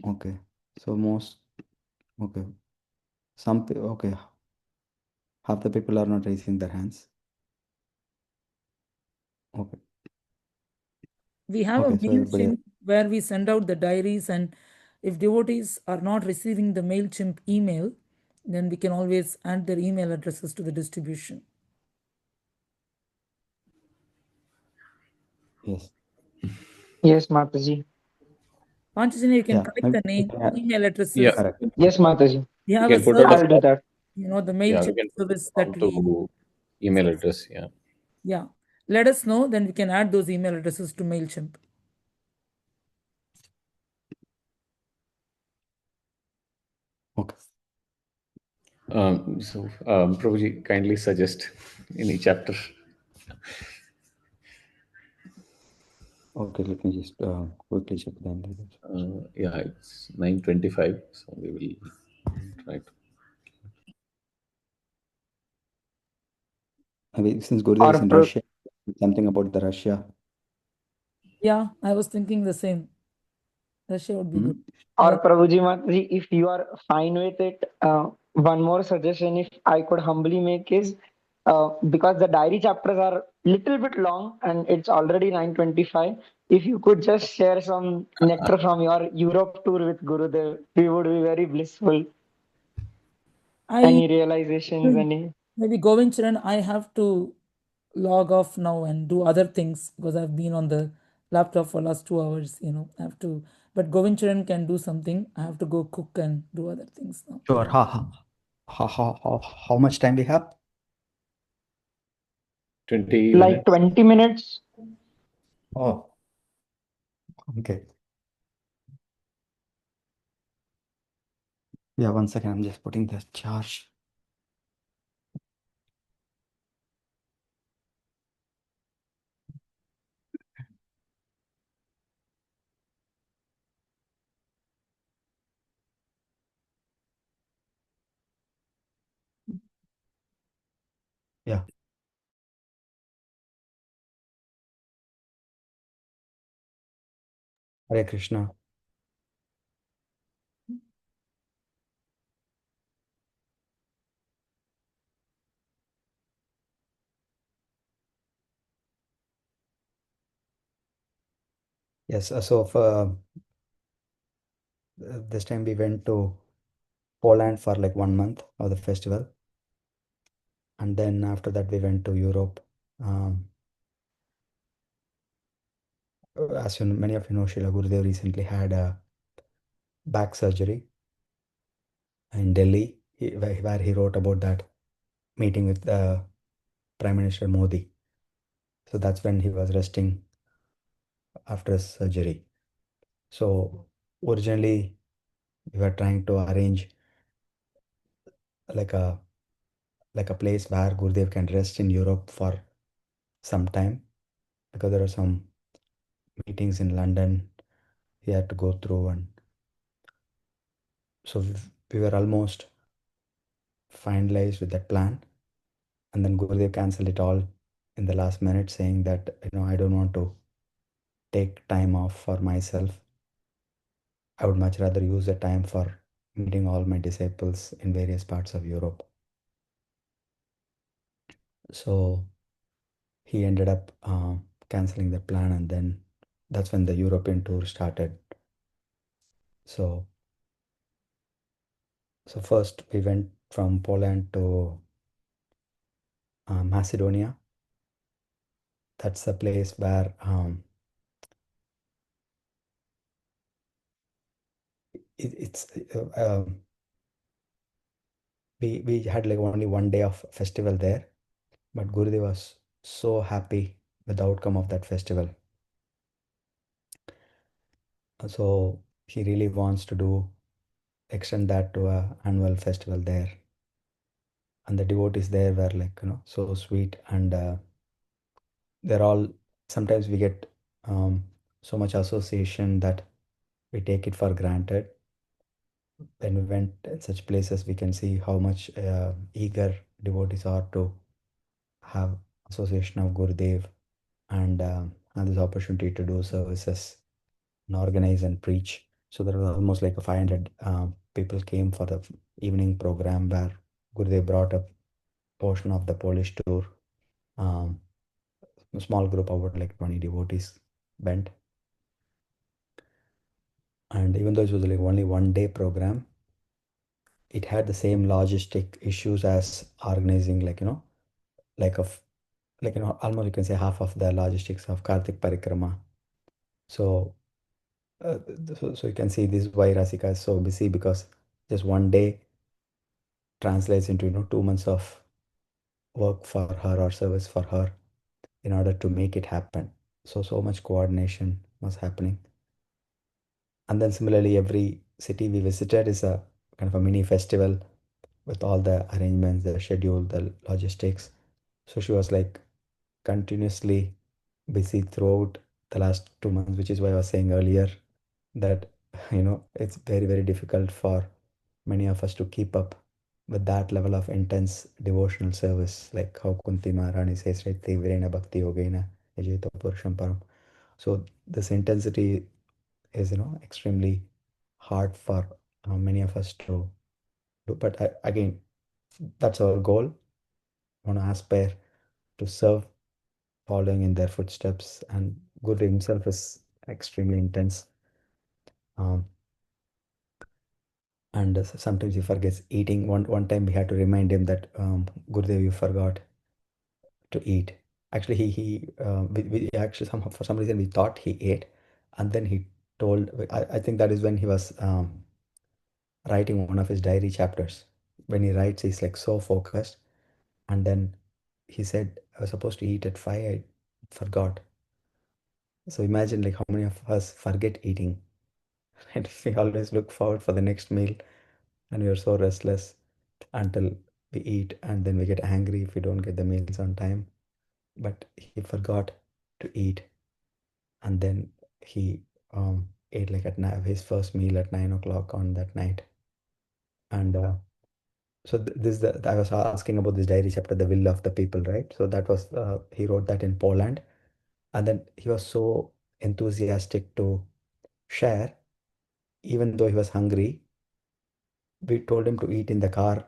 Okay, so most, okay, okay, half the people are not raising their hands. Okay, We have a okay, so everybody, MailChimp where we send out the diaries, and if devotees are not receiving the MailChimp email, then we can always add their email addresses to the distribution. yes. Yes, Mataji. Panchajani, you can Yeah, collect maybe the we name, can add, email Yeah. addresses. correct. Yes, Mataji. You We have a can put out a service, I'll do form. that. the Yeah, we MailChimp can put out a service form that we. to email address. Yeah. Yeah. Let us know, then we can add those email addresses to MailChimp. Okay. So, Prabhuji, kindly suggest any chapter. Okay, let me just quickly check them. Yeah, it's 9:25, so we will try to. Maybe since Gurudev is Or in pro- Russia, something about the Russia. Yeah, I was thinking the same. Russia would be Hmm? good. or Yeah. Prabhuji Mataji, if you are fine with it, one more suggestion if I could humbly make is because the diary chapters are little bit long and it's already 9:25. If you could just share some nectar from your Europe tour with Gurudev, we would be very blissful. I Any realizations, any maybe Govincharan, I have to log off now and do other things because I've been on the laptop for last 2 hours. I have to. But Govincharan can do something. I have to go cook and do other things now. Sure. How much time we have? 20 like minutes. 20 minutes. Oh, okay. Yeah, 1 second. I'm just putting the charge. Yeah. Hare Krishna. Yes. So for this time we went to Poland for like 1 month of the festival, and then after that we went to Europe. Um, as many of you know, Srila Gurudeva recently had a back surgery in Delhi, where he wrote about that meeting with Prime Minister Modi. So that's when he was resting after his surgery. So originally we were trying to arrange like a place where Gurudev can rest in Europe for some time, because there are some meetings in London he had to go through, and so we were almost finalized with that plan. And then Gurudev cancelled it all in the last minute, saying that, I don't want to take time off for myself. I would much rather use the time for meeting all my disciples in various parts of Europe. So he ended up canceling the plan, and then that's when the European tour started. So first we went from Poland to Macedonia. That's the place where it's we had like only one day of festival there, but Gurudev was so happy with the outcome of that festival. So he really wants to extend that to a annual festival there. And the devotees there were like, so sweet, and they're all, sometimes we get so much association that we take it for granted. When we went in such places, we can see how much eager devotees are to have association of Gurudev, and have this opportunity to do services and organize and preach. So there was almost like a 500 people came for the evening program, where Gurudev brought a portion of the Polish tour. Um, a small group, about like 20 devotees went. And even though it was like only 1 day program, it had the same logistic issues as organizing, like, like of like, almost you can say half of the logistics of Kartik Parikrama. So so you can see this why Rasika is so busy, because just 1 day translates into 2 months of work for her or service for her, in order to make it happen. So much coordination was happening. And then similarly, every city we visited is a kind of a mini festival, with all the arrangements, the schedule, the logistics. So she was like continuously busy throughout the last 2 months, which is why I was saying earlier that it's very, very difficult for many of us to keep up with that level of intense devotional service, like how Kunti Maharani says, right? Tivrena bhakti yogena yajeta purusham param. So this intensity is, extremely hard for many of us to do. But again, that's our goal. Want to aspire to serve, following in their footsteps. And Guru himself is extremely intense. Um, and sometimes he forgets eating. One time we had to remind him that, Gurudev, you forgot to eat. Actually, we actually somehow, for some reason, we thought he ate, and then he told. I think that is when he was writing one of his diary chapters. When he writes, he's like so focused, and then he said, "I was supposed to eat at 5. I forgot." So imagine like how many of us forget eating, and we always look forward for the next meal, and we are so restless until we eat, and then we get angry if we don't get the meals on time. But he forgot to eat, and then he ate like at night, his first meal at 9 o'clock on that night. And so I was asking about this diary chapter, the will of the people, right? So that was he wrote that in Poland, and then he was so enthusiastic to share, even though he was hungry. We told him to eat in the car,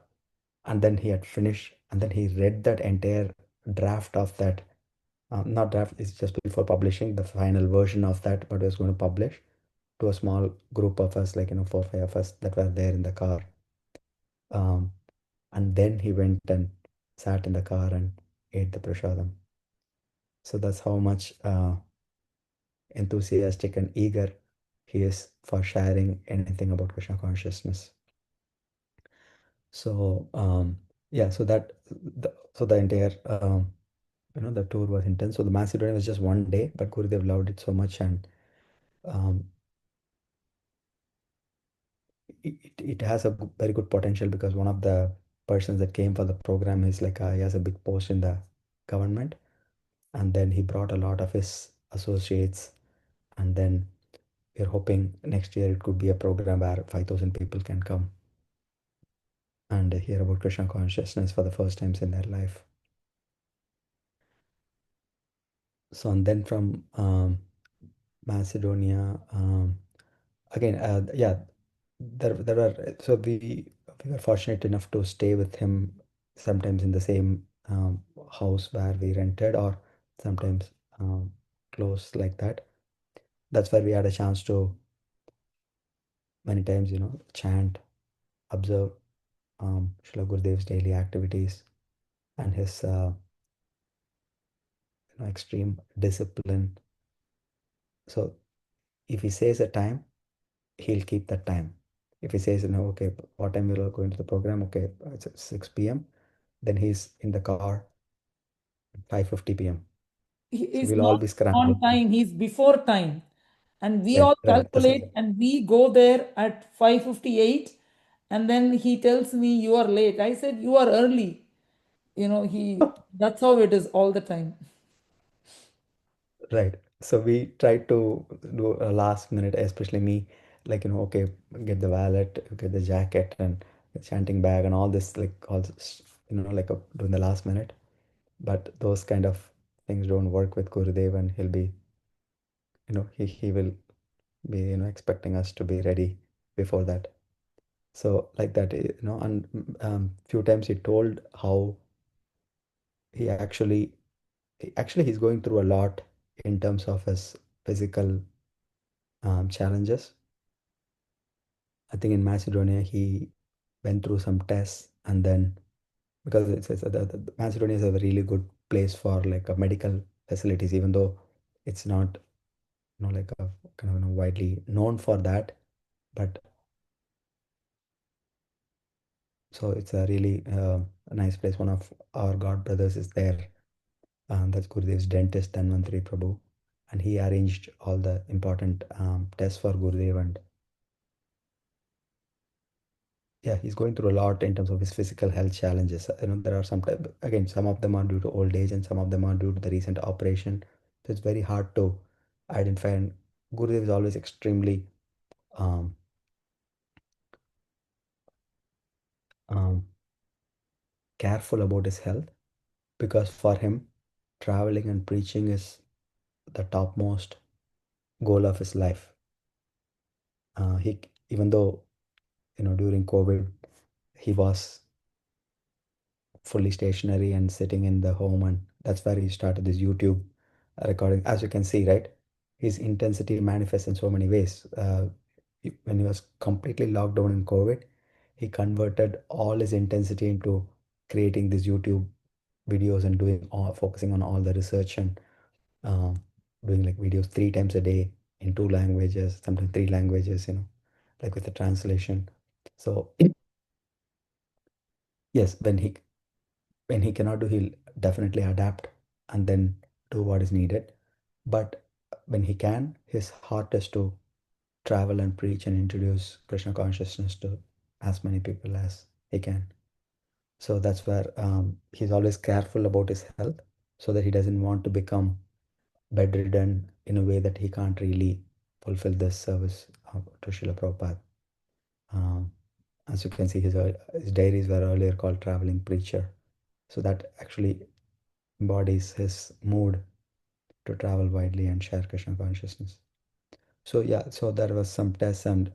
and then he had finished, and then he read that entire draft of that, not draft, it's just before publishing the final version of that, but was going to publish, to a small group of us, like 4 5 of us that were there in the car. um, and then he went and sat in the car and ate the prasadam. So that's how much enthusiastic and eager he is for sharing anything about Krishna consciousness. So yeah, so the entire the tour was intense. So the Macedonia was just one day, but Gurudev loved it so much, and um, it has a very good potential because one of the persons that came for the program is like he has a big post in the government, and then he brought a lot of his associates, and then we're hoping next year it could be a program where 5,000 people can come and hear about Krishna consciousness for the first times in their life. So and then from Macedonia, again, yeah, there were so we were fortunate enough to stay with him sometimes in the same house where we rented, or sometimes close like that. That's where we had a chance to many times, chant, observe Srila Gurudev's daily activities and his extreme discipline. So if he says a time, he'll keep that time. If he says, okay, what time we're going to the program? Okay, it's at 6 p.m. Then he's in the car at 5:50 p.m. He So is we'll all not be on scrambling. time, he's before time. And we Right, all right. That's calculate and we go there at 5:58, and then he tells me you are late. I said you are early. That's how it is all the time. right. So we tried to do a last minute, especially me, like, okay, get the wallet, get the jacket and the chanting bag and all this, like all this, like doing the last minute. But those kind of things don't work with Gurudev, and he'll be, he will be, expecting us to be ready before that. So like that, and few times he told how he actually he's going through a lot in terms of his physical challenges. I think in Macedonia he went through some tests, and then because the Macedonia is a really good place for like a medical facilities, even though it's not like a kind of widely known for that, but so it's a really a nice place. One of our god brothers is there, that's Gurudev's dentist Dhanvantari Prabhu, and he arranged all the important tests for Gurudev. And yeah, he's going through a lot in terms of his physical health challenges. There are again, some of them are due to old age and some of them are due to the recent operation. So it's very hard to identify. And Gurudev is always extremely um, um, careful about his health, because for him, traveling and preaching is the topmost goal of his life. He Even though during COVID he was fully stationary and sitting in the home, and that's where he started this YouTube recording. As you can see, right, his intensity manifests in so many ways. When he was completely locked down in COVID, he converted all his intensity into creating these YouTube videos and focusing on all the research, and uh, doing like videos 3 times a day in 2 languages, sometimes 3 languages, like with the translation. So yes, when he cannot do, he'll definitely adapt and then do what is needed. But when he can, his heart is to travel and preach and introduce Krishna consciousness to as many people as he can. So that's where he's always careful about his health, so that he doesn't want to become bedridden in a way that he can't really fulfill this service to Srila Prabhupada. Um, as you can see, his diaries were earlier called Traveling Preacher. So that actually embodies his mood to travel widely and share Krishna consciousness. So yeah, so there was some tests, and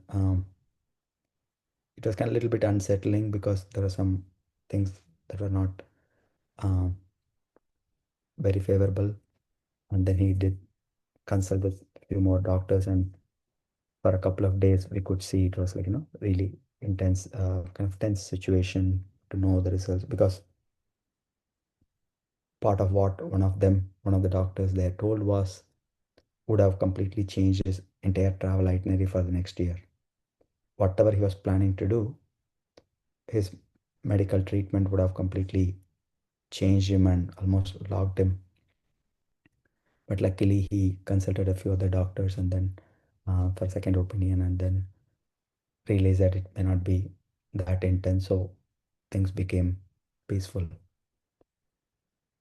it was kind of a little bit unsettling because there were some things that were not um, very favorable. And then he did consult with a few more doctors, and for a couple of days we could see it was like really intense, kind of tense situation to know the results, because part of what one of the doctors there told was would have completely changed his entire travel itinerary for the next year. Whatever he was planning to do, his medical treatment would have completely changed him and almost locked him. But luckily, he consulted a few other doctors and then for second opinion, and then realized that it may not be that intense. So things became peaceful.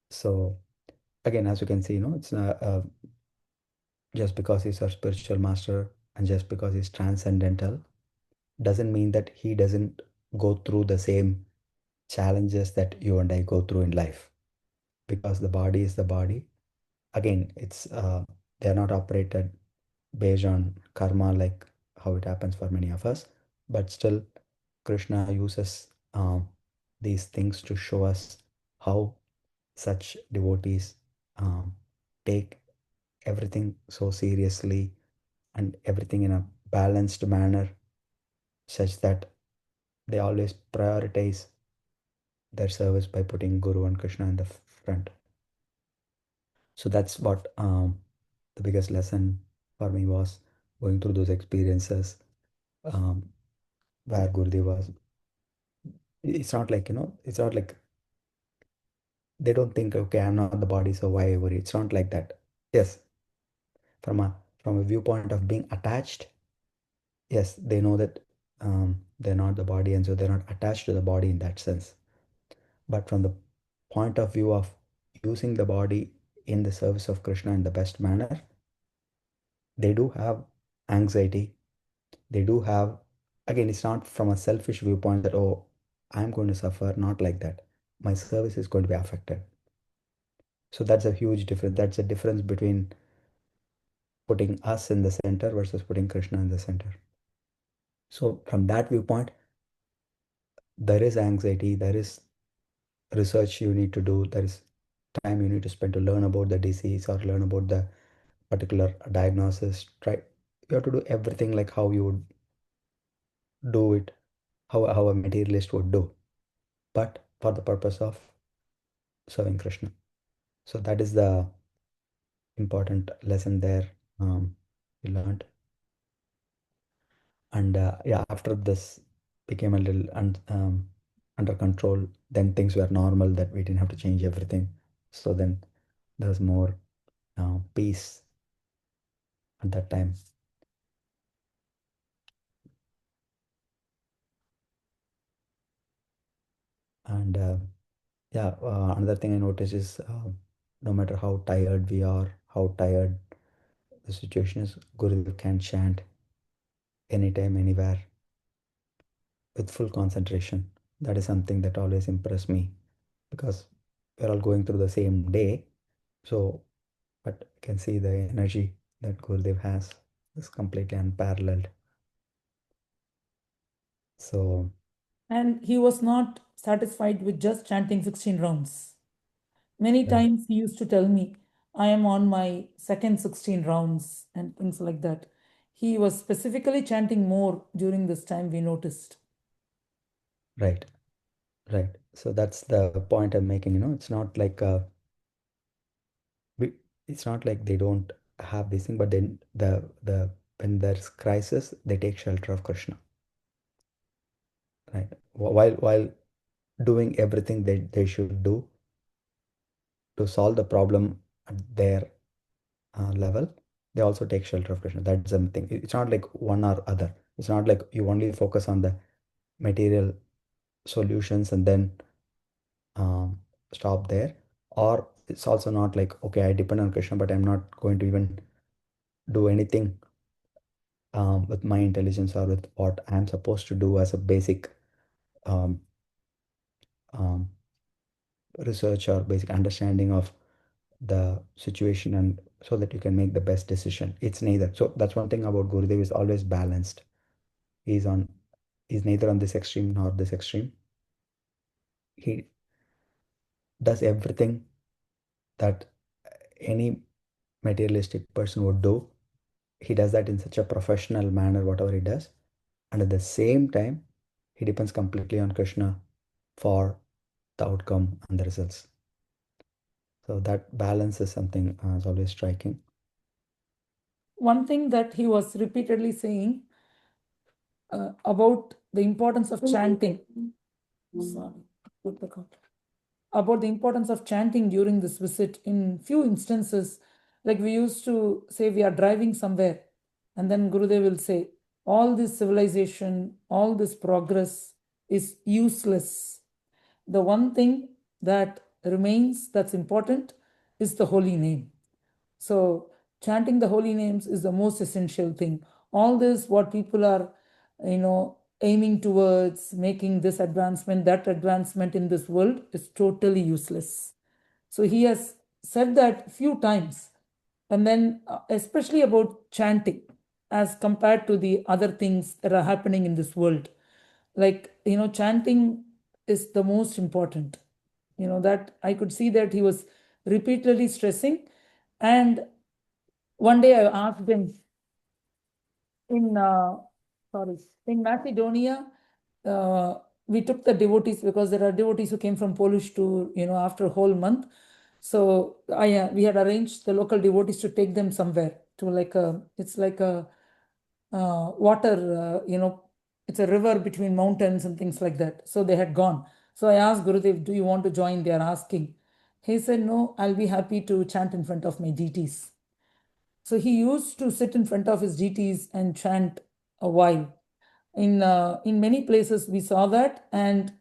So again, as you can see, it's not just because he's our spiritual master and just because he's transcendental doesn't mean that he doesn't go through the same challenges that you and I go through in life, because the body is the body. Again, it's they're not operated based on karma like how it happens for many of us, but still Krishna uses these things to show us how such devotees um, take everything so seriously and everything in a balanced manner, such that they always prioritize their service by putting Guru and Krishna in the front. So that's what the biggest lesson for me was, going through those experiences um, where Gurudev was. It's not like, it's not like they don't think, okay, I'm not the body, so why I worry? It's not like that. Yes, from a viewpoint of being attached, yes, they know that they're not the body, and so they're not attached to the body in that sense. But from the point of view of using the body in the service of Krishna in the best manner, they do have anxiety. They do have, again, it's not from a selfish viewpoint that, oh, I'm going to suffer, not like that. My service is going to be affected. So that's a huge difference. That's a difference between putting us in the center versus putting Krishna in the center. So from that viewpoint, there is anxiety, there is research you need to do, there is time you need to spend to learn about the disease or learn about the particular diagnosis. You have to do everything like how you would do it, how a materialist would do, but for the purpose of serving Krishna. So that is the important lesson there we learned. And yeah, after this became a little under control, then things were normal, that we didn't have to change everything. So then there's more peace at that time. And yeah, another thing I noticed is no matter how tired we are, how tired the situation is, Gurudev can chant anytime, anywhere with full concentration. That is something that always impressed me, because we're all going through the same day. So, but you can see the energy that Gurudev has is completely unparalleled. So, And he was not satisfied with just chanting 16 rounds. Many right, times he used to tell me, I am on my second 16 rounds and things like that. He was specifically chanting more during this time, we noticed. right, right. So that's the point I'm making. It's not like it's not like they don't have this thing, but then the when there's crisis, they take shelter of Krishna, right? While doing everything they should do to solve the problem at their level, they also take shelter of Krishna. That's something. It's not like one or other. It's not like you only focus on the material solutions and then um, stop there. Or it's also not like, okay, I depend on Krishna, but I'm not going to even do anything with my intelligence or with what I'm supposed to do as a basic um, um, research or basic understanding of the situation, and so that you can make the best decision. It's neither. So that's one thing about Gurudev, is always balanced. He's on he's neither on this extreme nor this extreme. He does everything that any materialistic person would do. He does that in such a professional manner, whatever he does. And at the same time, he depends completely on Krishna for the outcome and the results. So that balance is something is always striking. One thing that he was repeatedly saying about the importance of chanting. Sorry, put the card. About the importance of chanting during this visit. In few instances, like we used to say we are driving somewhere, and then Gurudev will say, all this civilization, all this progress is useless. The one thing that remains that's important is the holy name. So chanting the holy names is the most essential thing. All this, what people are, aiming towards, making this advancement, that advancement in this world, is totally useless. So he has said that few times. And then especially about chanting as compared to the other things that are happening in this world. Like, chanting is the most important. That I could see that he was repeatedly stressing. And one day I asked him in, in Macedonia, we took the devotees because there are devotees who came from Polish tour, after a whole month. So we had arranged the local devotees to take them somewhere to it's like a water, it's a river between mountains and things like that. So they had gone. So I asked Gurudev, do you want to join? They are asking. He said, no, I'll be happy to chant in front of my deities. So he used to sit in front of his deities and chant a while. In many places we saw that, and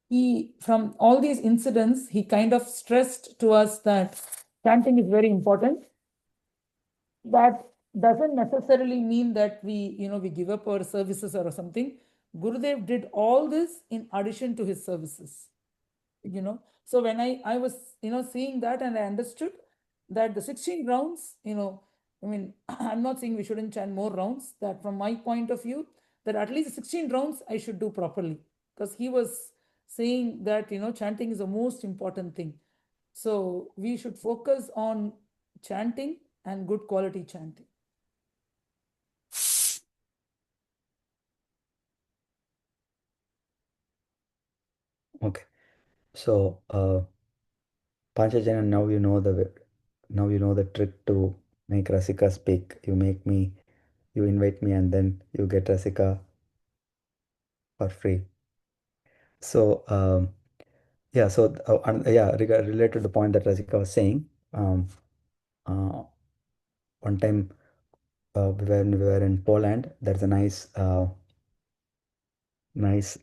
he, from all these incidents, he kind of stressed to us that chanting is very important. That doesn't necessarily mean that we give up our services or something. Gurudev did all this in addition to his services. So when I was seeing that, and I understood that the 16 rounds, I mean, I'm not saying we shouldn't chant more rounds, that from my point of view, that at least 16 rounds I should do properly, because he was saying that chanting is the most important thing. So we should focus on chanting and good quality chanting. Okay. So, Panchajana, now you know the trick to make Rasika speak. You invite me, and then you get Rasika for free. So, yeah. So, related to the point that Rasika was saying, uh, one time when we were in Poland, there's a nice, nice,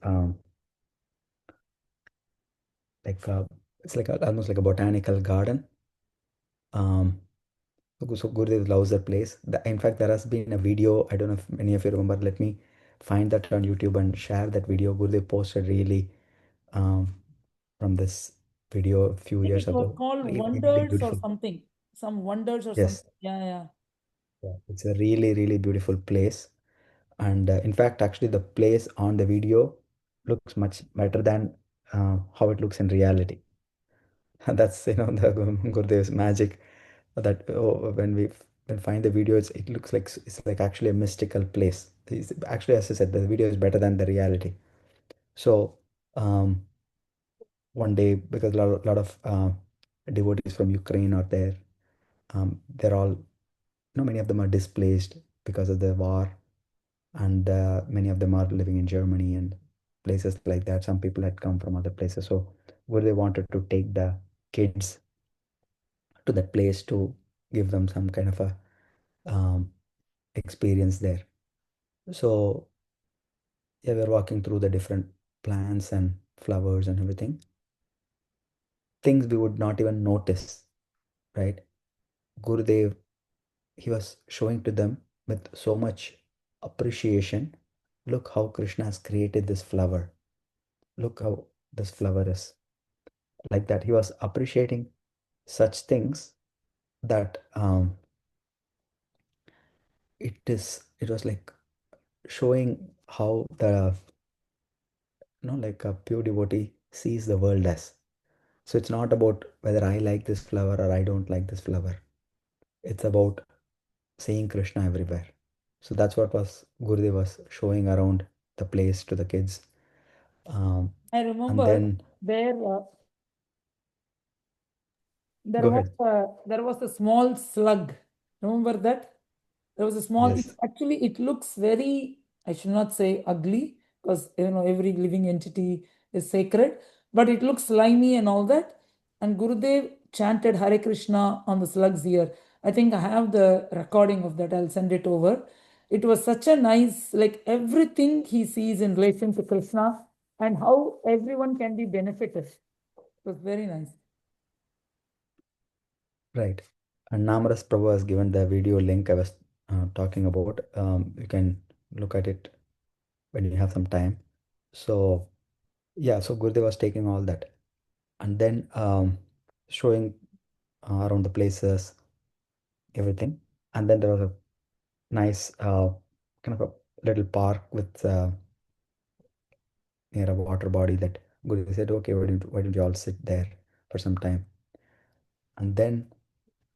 it's like almost like a botanical garden. So Gurudev loves that place. In fact, there has been a video. I don't know if many of you remember. Let me find that on YouTube and share that video. Gurudev posted really um, from this video a few I think years it was ago. called Really, really Wonders or beautiful. something. Some Wonders or Yes, something. Yeah. yeah, it's a really, really beautiful place. And in fact, actually, the place on the video looks much better than how it looks in reality. That's the Gurudev's magic. That when we find the video, it looks like it's like actually a mystical place. Actually, as I said, the video is better than the reality. So um, one day, because lot of devotees from Ukraine are there, they're all, many of them are displaced because of the war, and many of them are living in Germany and places like that. Some people had come from other places, so where they wanted to take the kids to that place to give them some kind of a um, experience there. So yeah, we're walking through the different plants and flowers and everything. Things we would not even notice, right? Gurudev, he was showing to them with so much appreciation. Look how Krishna has created this flower. Look how this flower is. Like that. He was appreciating such things that it was like showing how the like a pure devotee sees the world as. So it's not about whether I like this flower or I don't like this flower. It's about seeing Krishna everywhere. So that's what was Gurudev was showing around the place to the kids. I And remember then there go ahead. there was a small slug. Remember that? There was a small, Yes. it looks very, I should not say ugly, because every living entity is sacred, but it looks slimy and all that. And Gurudev chanted Hare Krishna on the slug's ear. I think I have the recording of that. I'll send it over. It was such a nice, like everything he sees in relation to Krishna and how everyone can be benefited. It was very nice. Right. And Namaras Prabhu has given the video link I was talking about. You can look at it when you have some time. So, yeah, so Gurudev was taking all that and then showing around the places, everything. And then there was a nice kind of a little park with near a water body that Gurudev said, okay, why don't you all sit there for some time? And then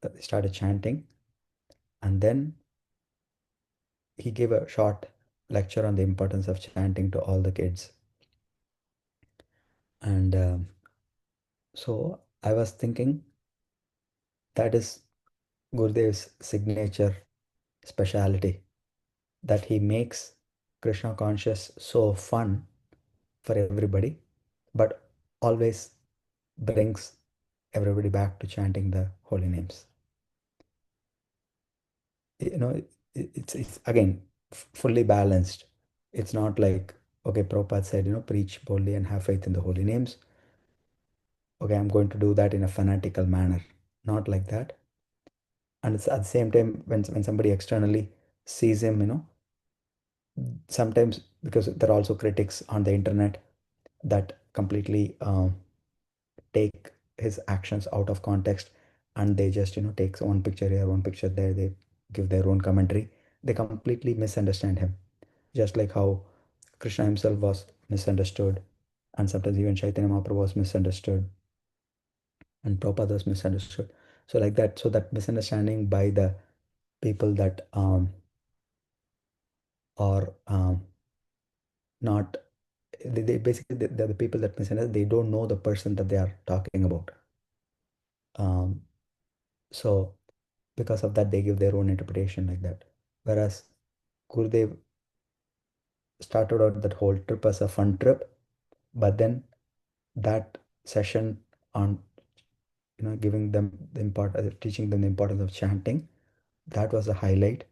they started chanting. And then he gave a short lecture on the importance of chanting to all the kids. And so I was thinking that is Gurudev's signature speciality, that he makes Krishna conscious so fun for everybody, but always brings everybody back to chanting the holy names. It's again fully balanced. It's not like, okay, Prabhupada said, preach boldly and have faith in the holy names. Okay, I'm going to do that in a fanatical manner. Not like that. And it's at the same time, when somebody externally sees him, sometimes, because there are also critics on the internet that completely take his actions out of context, and they just take one picture here, one picture there, they give their own commentary. They completely misunderstand him, just like how Krishna himself was misunderstood, and sometimes even Chaitanya Mahaprabhu was misunderstood, and Prabhupada was misunderstood. So like that, so that misunderstanding by the people that are not, they basically, they're the people that misunderstand, they don't know the person that they are talking about. um, so because of that, they give their own interpretation like that. Whereas Gurudev started out that whole trip as a fun trip, but then that session on giving them the important, teaching them the importance of chanting, that was a highlight.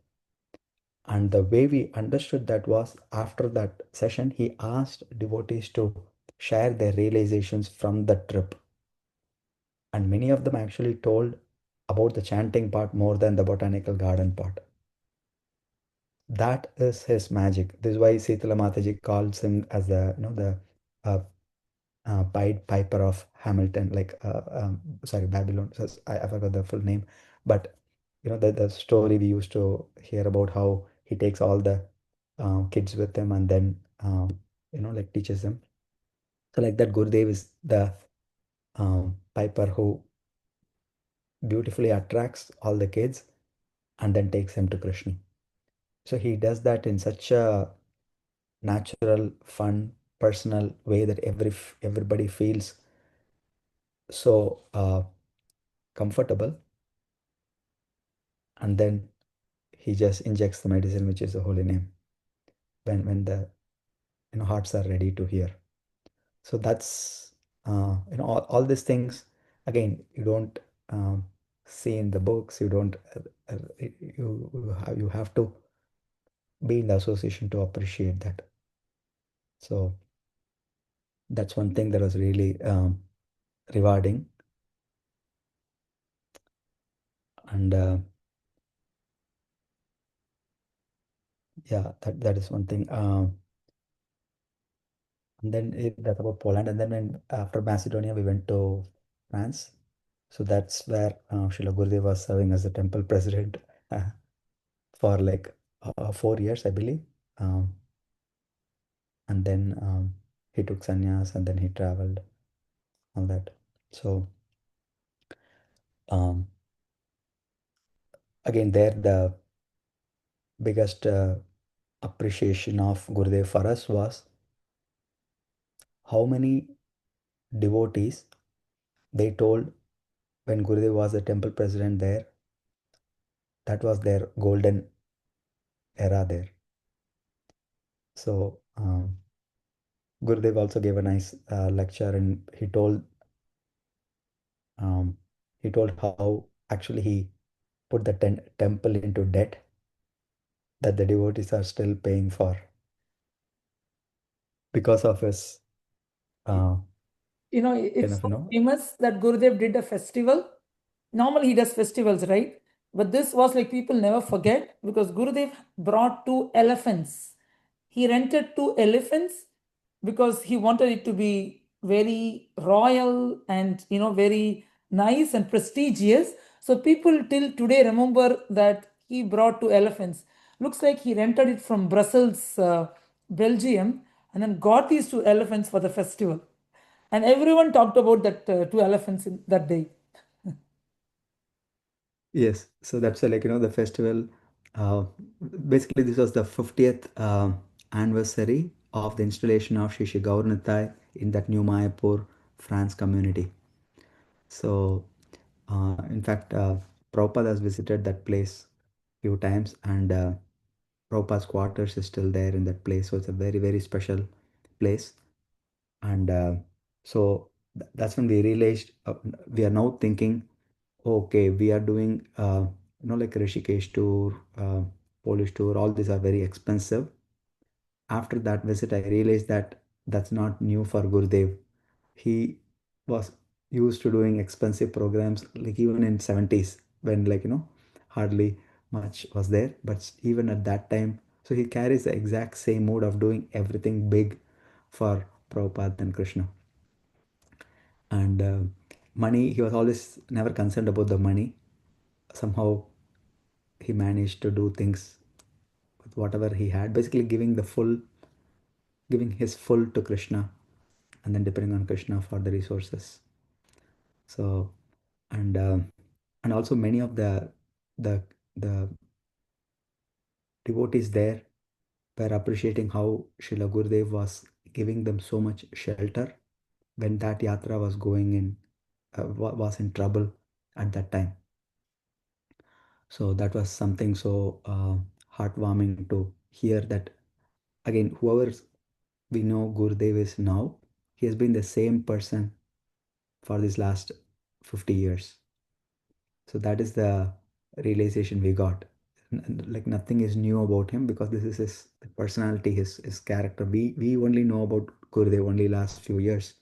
And the way we understood that was, after that session, he asked devotees to share their realizations from the trip. And many of them actually told about the chanting part more than the botanical garden part. That is his magic. This is why Sitala Mataji calls him as the uh, Pied Piper of Hamilton, like sorry, Babylon. So I forgot the full name, but the story we used to hear about how he takes all the kids with him and then like teaches them. So like that, Gurudev is the piper who beautifully attracts all the kids and then takes them to Krishna. So he does that in such a natural, fun, personal way that everybody feels so comfortable. And then he just injects the medicine, which is the holy name, when the hearts are ready to hear. So that's all these things. Again, you don't see in the books. You don't. You have to be in the association to appreciate that. So that's one thing that was really rewarding. And yeah, that is one thing. And then that's about Poland. And then after Macedonia, we went to France. So that's where Srila Gurudeva was serving as the temple president for like 4 years, I believe. Um, and then he took sannyas and then he traveled, all that. So um, again, there the biggest appreciation of Gurudev for us was how many devotees they told when Gurudev was the temple president there, that was their golden era there. So Gurudev also gave a nice lecture, and um, he told how actually he put the temple into debt that the devotees are still paying for because of his uh, kind It's of, so famous that Gurudev did a festival. Normally he does festivals, right? But this was like people never forget because Gurudev brought two elephants. He rented two elephants because he wanted it to be very royal and very nice and prestigious. So people till today remember that he brought two elephants. Looks like he rented it from Brussels, Belgium, and then got these two elephants for the festival. And everyone talked about that two elephants in that day. Yes, so that's like the festival. Uh, Basically, this was the 50th anniversary of the installation of Shri Shri Gauranatai in that new Mayapur, France community. So, in fact, Prabhupada has visited that place few times, and Prabhupada's quarters is still there in that place. So it's a very, very special place. And so that's when we realized we are now thinking, okay, we are doing like Rishikesh tour, Polish tour, all these are very expensive. After that visit, I realized that that's not new for Gurudev. He was used to doing expensive programs like even in 70s when hardly much was there. But even at that time, so he carries the exact same mood of doing everything big for Prabhupada and Krishna. And money, he was always never concerned about the money. Somehow he managed to do things with whatever he had, basically giving his full to Krishna, and then depending on Krishna for the resources. So, and and also many of the the devotees there were appreciating how Srila Gurudev was giving them so much shelter when that yatra was going in, was in trouble at that time. So that was something so heartwarming to hear that again, whoever we know Gurudev is now, he has been the same person for these last 50 years. So that is the realization we got. Like nothing is new about him because this is his personality, his character. We only know about Gurudev only last few years,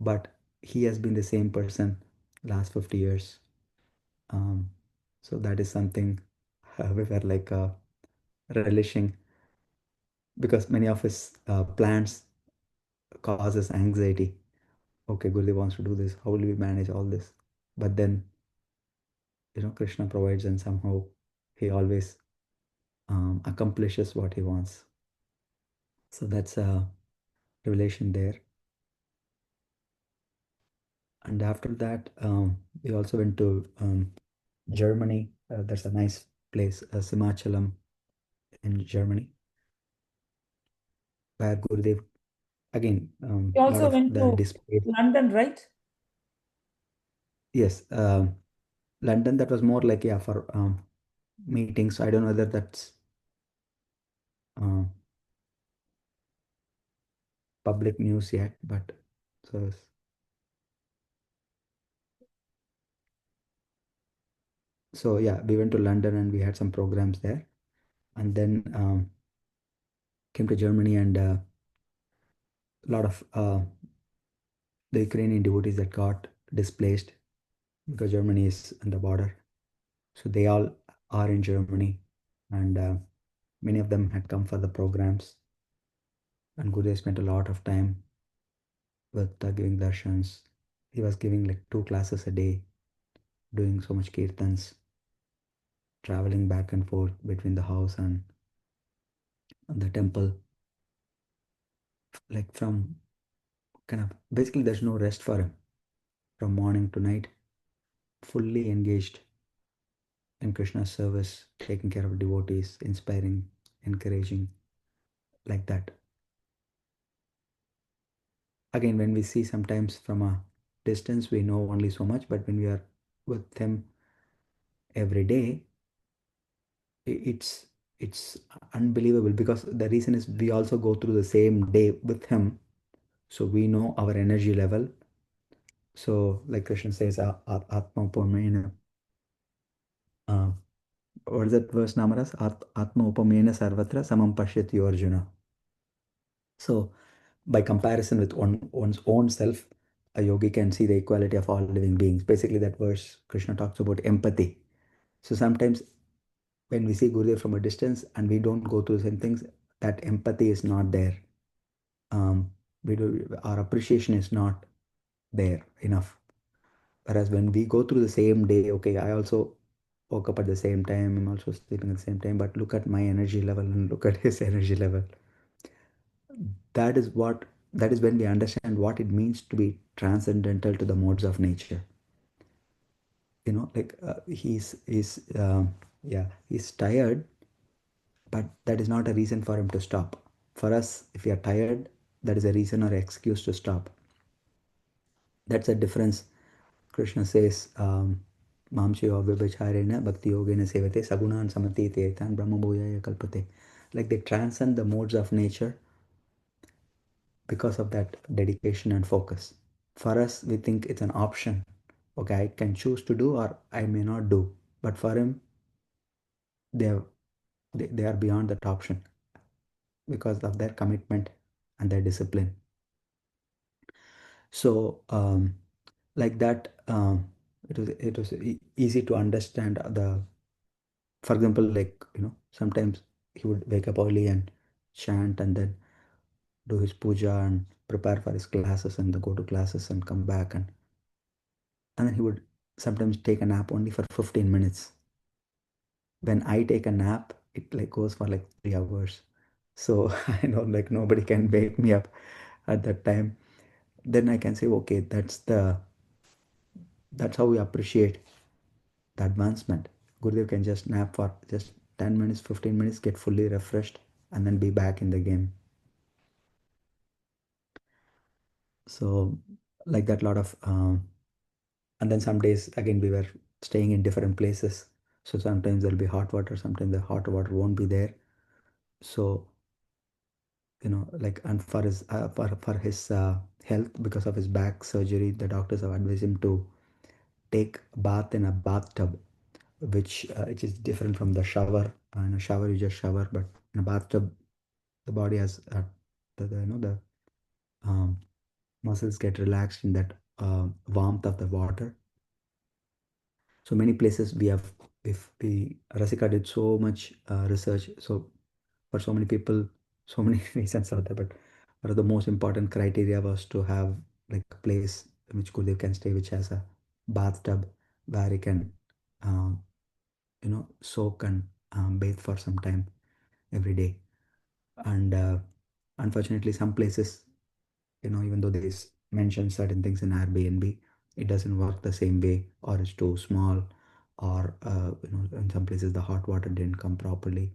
but he has been the same person last 50 years. Um, so that is something we were like relishing because many of his plans causes anxiety. Okay, Gurudev wants to do this. How will we manage all this? But then, Krishna provides, and somehow he always accomplishes what he wants. So that's a revelation there. And after that, we also went to Germany. There's a nice place, Simachalam in Germany, where Gurudev, again, You a lot also of went the to displays. London, right? Yes, London, that was more like, yeah, for meetings. I don't know whether that's um, public news yet, but so so yeah, we went to London and we had some programs there, and then came to Germany, and a lot of the Ukrainian devotees that got displaced because Germany is on the border, so they all are in Germany, and many of them had come for the programs, and Gurudev spent a lot of time with giving darshans. He was giving like 2 classes a day, doing so much kirtans, traveling back and forth between the house and the temple, like from kind of basically there's no rest for him from morning to night, fully engaged in Krishna's service, taking care of devotees, inspiring, encouraging, like that. Again, when we see sometimes from a distance, we know only so much, but when we are with him every day, it's unbelievable because the reason is we also go through the same day with him. So we know our energy level. So like Krishna says, Atma Upamena. What is that verse, Namaras? Atma Upamena Sarvatra Samam Pashyati Arjuna. So by comparison with one's own self, a yogi can see the equality of all living beings. Basically, that verse Krishna talks about empathy. So sometimes when we see Gurudev from a distance and we don't go through the same things, that empathy is not there. Our appreciation is not there enough. Whereas when we go through the same day, okay, I also woke up at the same time, I'm also sleeping at the same time, but look at my energy level and look at his energy level. That is when we understand what it means to be transcendental to the modes of nature. Like he's tired, but that is not a reason for him to stop. For us, if we are tired, that is a reason or excuse to stop. That's a difference. Krishna says, Mamshiyo Vibhacharena Bhakti Yogena Sevate Sagunan Samatite Tan Brahma Bhuyaya Kalpate. Like they transcend the modes of nature because of that dedication and focus. For us, we think it's an option. Okay, I can choose to do or I may not do. But for him, they are beyond that option because of their commitment and their discipline. So like that, it was easy to understand for example, like sometimes he would wake up early and chant and then do his puja and prepare for his classes and then go to classes and come back, and then he would sometimes take a nap only for 15 minutes. When I take a nap, it like goes for like 3 hours. So I know like nobody can wake me up at that time. Then I can say, okay, that's how we appreciate the advancement. Gurudev can just nap for just 10 minutes, 15 minutes, get fully refreshed, and then be back in the game. So like that, lot of and then some days again we were staying in different places. So sometimes there'll be hot water, sometimes the hot water won't be there. So like, and for his health, because of his back surgery, the doctors have advised him to take a bath in a bathtub, which is different from the shower. In a shower you just shower, but in a bathtub the body has the um, muscles get relaxed in that warmth of the water. So many places we have, if we Rasika did so much research, so for so many people, so many reasons out there, but one of the most important criteria was to have like a place in which Gurudev can stay, which has a bathtub where he can um, soak and bathe for some time every day. And unfortunately, some places, even though they mention certain things in Airbnb, it doesn't work the same way, or it's too small, or in some places the hot water didn't come properly.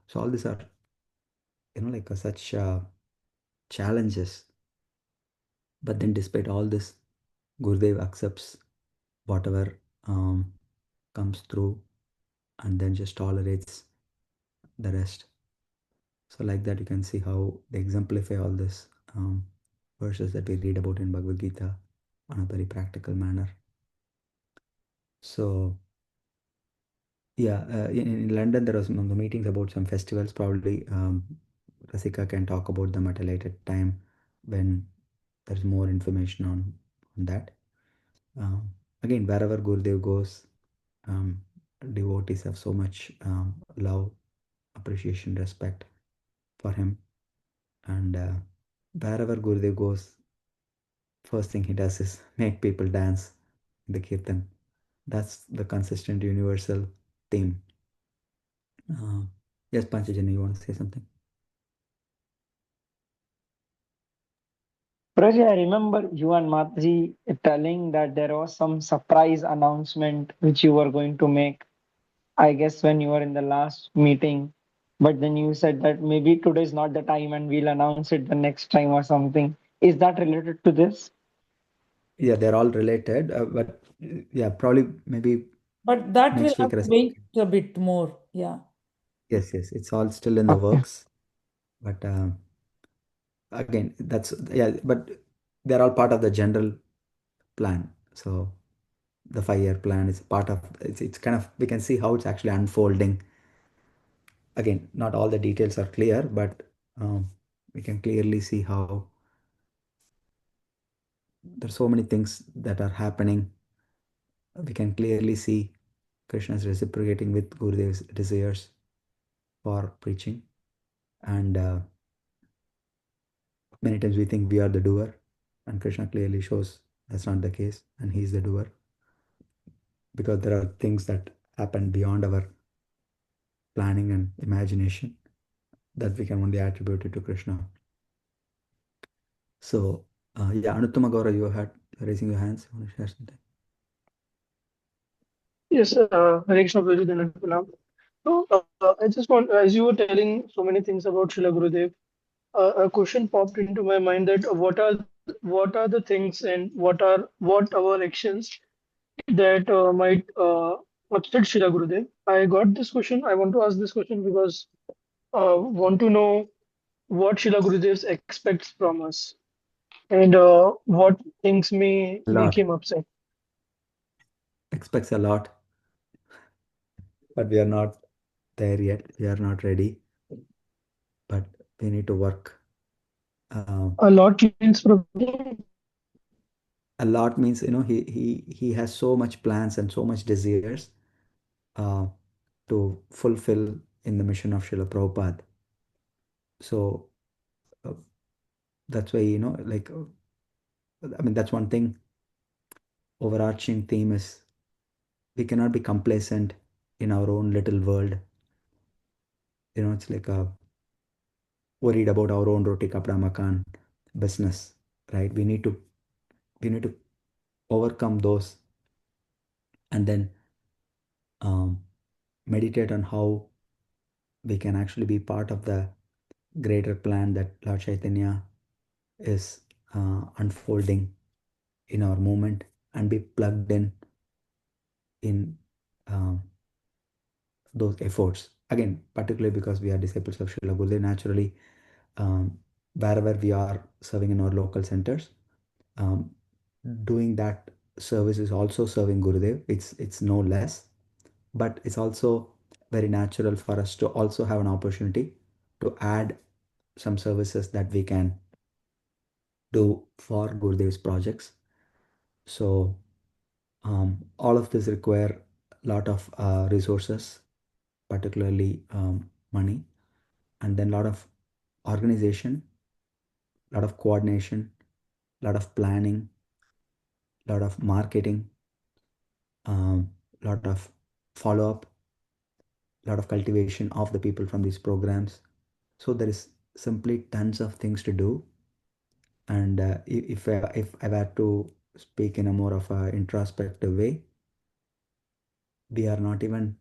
So all these are like such challenges. But then despite all this, Gurudev accepts whatever comes through and then just tolerates the rest. So like that, you can see how they exemplify all this verses that we read about in Bhagavad Gita on a very practical manner. So yeah, in London there was some meetings about some festivals. Probably Rasika can talk about them at a later time when there's more information on that. Again, wherever Gurudev goes, um, devotees have so much love, appreciation, respect for him. And wherever Gurudev goes, first thing he does is make people dance in the kirtan. That's the consistent universal theme. Uh, yes, Panchajani, you want to say something? Praji, I remember you and Mataji telling that there was some surprise announcement which you were going to make, I guess, when you were in the last meeting. But then you said that maybe today is not the time and we'll announce it the next time or something. Is that related to this? Yeah, they're all related, but yeah, probably maybe But that will next week. have to wait a bit more. Yeah. Yes, it's all still in the works, but again, that's, yeah, but they're all part of the general plan. So the 5 year plan is part of, it's kind of, we can see how it's actually unfolding. Again, not all the details are clear, but we can clearly see how there's so many things that are happening. We can clearly see Krishna is reciprocating with Gurudev's desires for preaching. And many times we think we are the doer, and Krishna clearly shows that's not the case, and he's the doer, because there are things that happen beyond our planning and imagination that we can only attribute it to Krishna. So, yeah, Anuttama Gaura, you had raising your hands. You want to share something? Yes, Hare Krishna Prabhuji, Dhananjay Pranam. So, I just want, as you were telling so many things about Srila Gurudev, a question popped into my mind that what are the things and what our actions that might upset Srila Gurudev. I got this question. I want to ask this question because want to know what Srila Gurudev expects from us and what things may A make lot. him upset. Expects a lot, but we are not there yet. We are not ready, but we need to work. A lot means probably. A lot means, he has so much plans and so much desires uh, to fulfill in the mission of Srila Prabhupada. So uh, that's why, like, I mean, that's one thing. Overarching theme is we cannot be complacent in our own little world. It's like worried about our own roti kapda makan business, right? We need to overcome those, and then um, meditate on how we can actually be part of the greater plan that Lord Chaitanya is unfolding in our movement, and be plugged in um, those efforts. Again, particularly because we are disciples of Srila Gurudev, naturally, um, wherever we are serving in our local centers, um, doing that service is also serving Gurudev. It's no less, but it's also very natural for us to also have an opportunity to add some services that we can do for Gurudev's projects. So all of this require a lot of resources, particularly money, and then a lot of organization, a lot of coordination, a lot of planning, a lot of marketing, a lot of follow up, a lot of cultivation of the people from these programs. So there is simply tons of things to do. And if I were to speak in a more of a introspective way, we are not even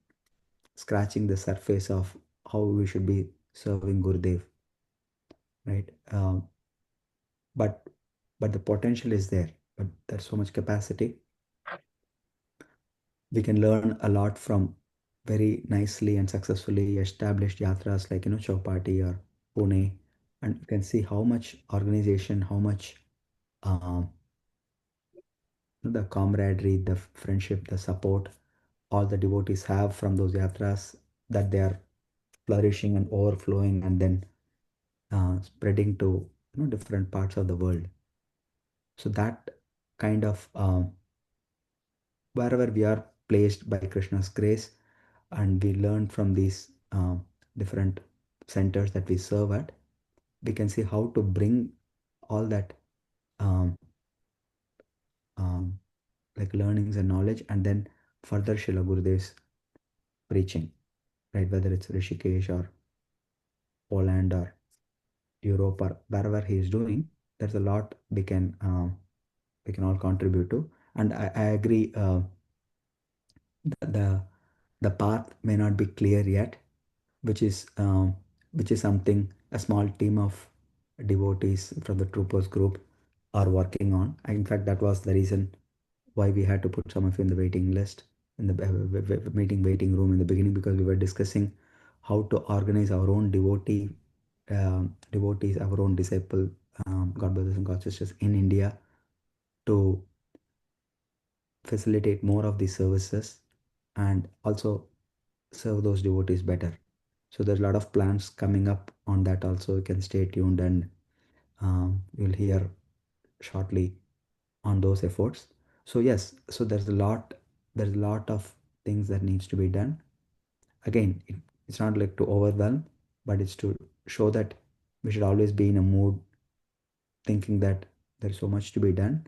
scratching the surface of how we should be serving Gurudev, right? But the potential is there, but there's so much capacity. We can learn a lot from very nicely and successfully established yatras like Chowpatty or Pune, and you can see how much organization, how much um, the camaraderie, the friendship, the support all the devotees have from those yatras, that they are flourishing and overflowing, and then spreading to different parts of the world. So that kind of wherever we are placed by Krishna's grace, and we learn from these different centers that we serve at, we can see how to bring all that um, um, like learnings and knowledge, and then further Srila Gurudev's preaching, right? Whether it's Rishikesh or Poland or Europe or wherever he is doing, there's a lot we can all contribute to. And I agree, the the path may not be clear yet, which is something a small team of devotees from the Troopers group are working on. In fact, that was the reason why we had to put some of you in the waiting list, in the meeting waiting room in the beginning, because we were discussing how to organize our own devotee devotees, our own disciple, God brothers and God sisters in India, to facilitate more of these services and also serve those devotees better. So there's a lot of plans coming up on that also. You can stay tuned, and you'll hear shortly on those efforts. So yes, so there's a lot of things that needs to be done. Again, it's not like to overwhelm, but it's to show that we should always be in a mood thinking that there's so much to be done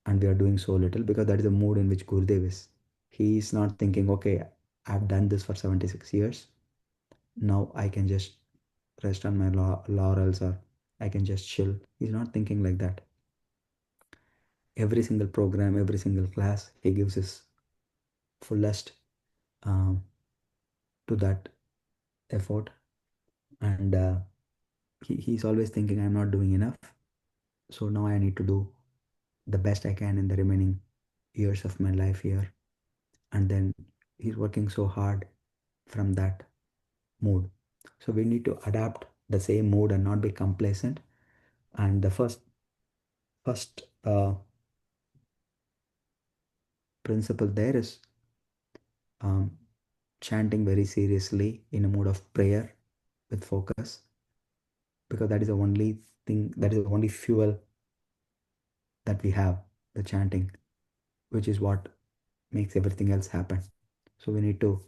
and we are doing so little, because that is the mood in which Gurudev is. He is not thinking, okay, I've done this for 76 years. Now I can just rest on my laurels, or I can just chill. He's not thinking like that. Every single program, every single class, he gives his fullest um, to that effort. And he's always thinking, I'm not doing enough. So now I need to do the best I can in the remaining years of my life here. And then he's working so hard from that mood. So we need to adapt the same mood and not be complacent. And the first principle there is um, chanting very seriously in a mood of prayer with focus, because that is the only thing, that is the only fuel that we have, the chanting, which is what makes everything else happen. So we need to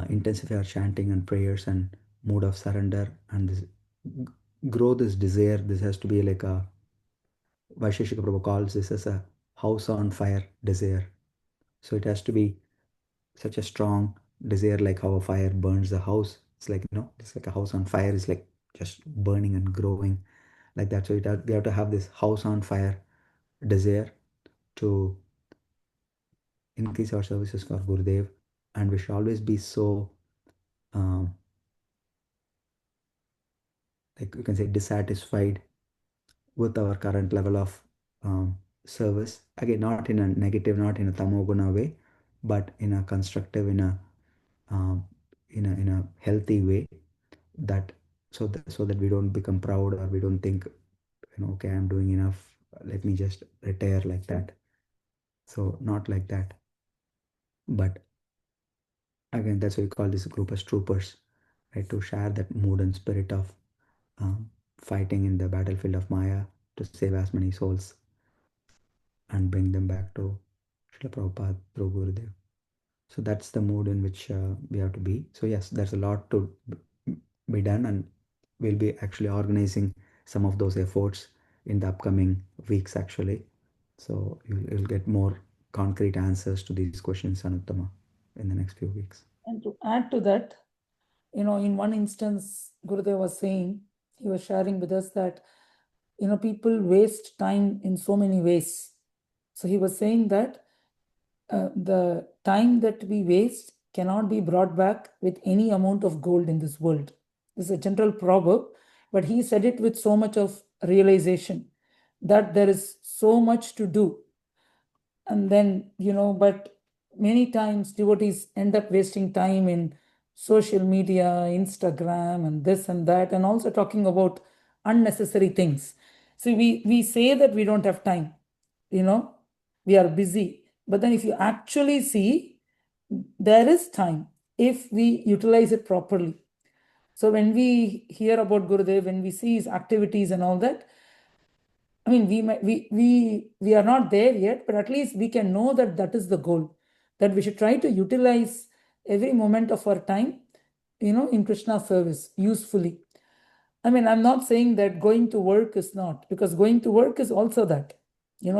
intensify our chanting and prayers and mood of surrender, and this, grow this desire. This has to be like a, Vaisheshika Prabhu calls this as a house on fire desire. So it has to be such a strong desire, like how a fire burns the house. It's like, it's like a house on fire is like just burning and growing like that. So we have to have this house on fire desire to increase our services for Gurudev, and we should always be so um, like you can say dissatisfied with our current level of service. Again, not in a negative, not in a tamoguna way, but in a constructive, um, in a healthy way. That so that we don't become proud, or we don't think, okay, I'm doing enough. Let me just retire like that. So not like that. But again, that's why we call this group as troopers, right? To share that mood and spirit of fighting in the battlefield of Maya to save as many souls and bring them back to Srila Prabhupada through Gurudev. So that's the mood in which we have to be. So yes, there's a lot to be done, and we'll be actually organizing some of those efforts in the upcoming weeks actually. So you'll get more concrete answers to these questions, Anuttama, in the next few weeks. And to add to that, in one instance, Gurudev was saying, he was sharing with us that, people waste time in so many ways. So he was saying that the time that we waste cannot be brought back with any amount of gold in this world. This is a general proverb, but he said it with so much of realization that there is so much to do. And then, but many times devotees end up wasting time in social media, Instagram, and this and that, and also talking about unnecessary things. So we say that we don't have time, we are busy. But then if you actually see, there is time if we utilize it properly. So when we hear about Gurudev, when we see his activities and all that, I mean, we are not there yet, but at least we can know that that is the goal, that we should try to utilize every moment of our time, in Krishna service usefully. I mean, I'm not saying that going to work is not, because going to work is also that,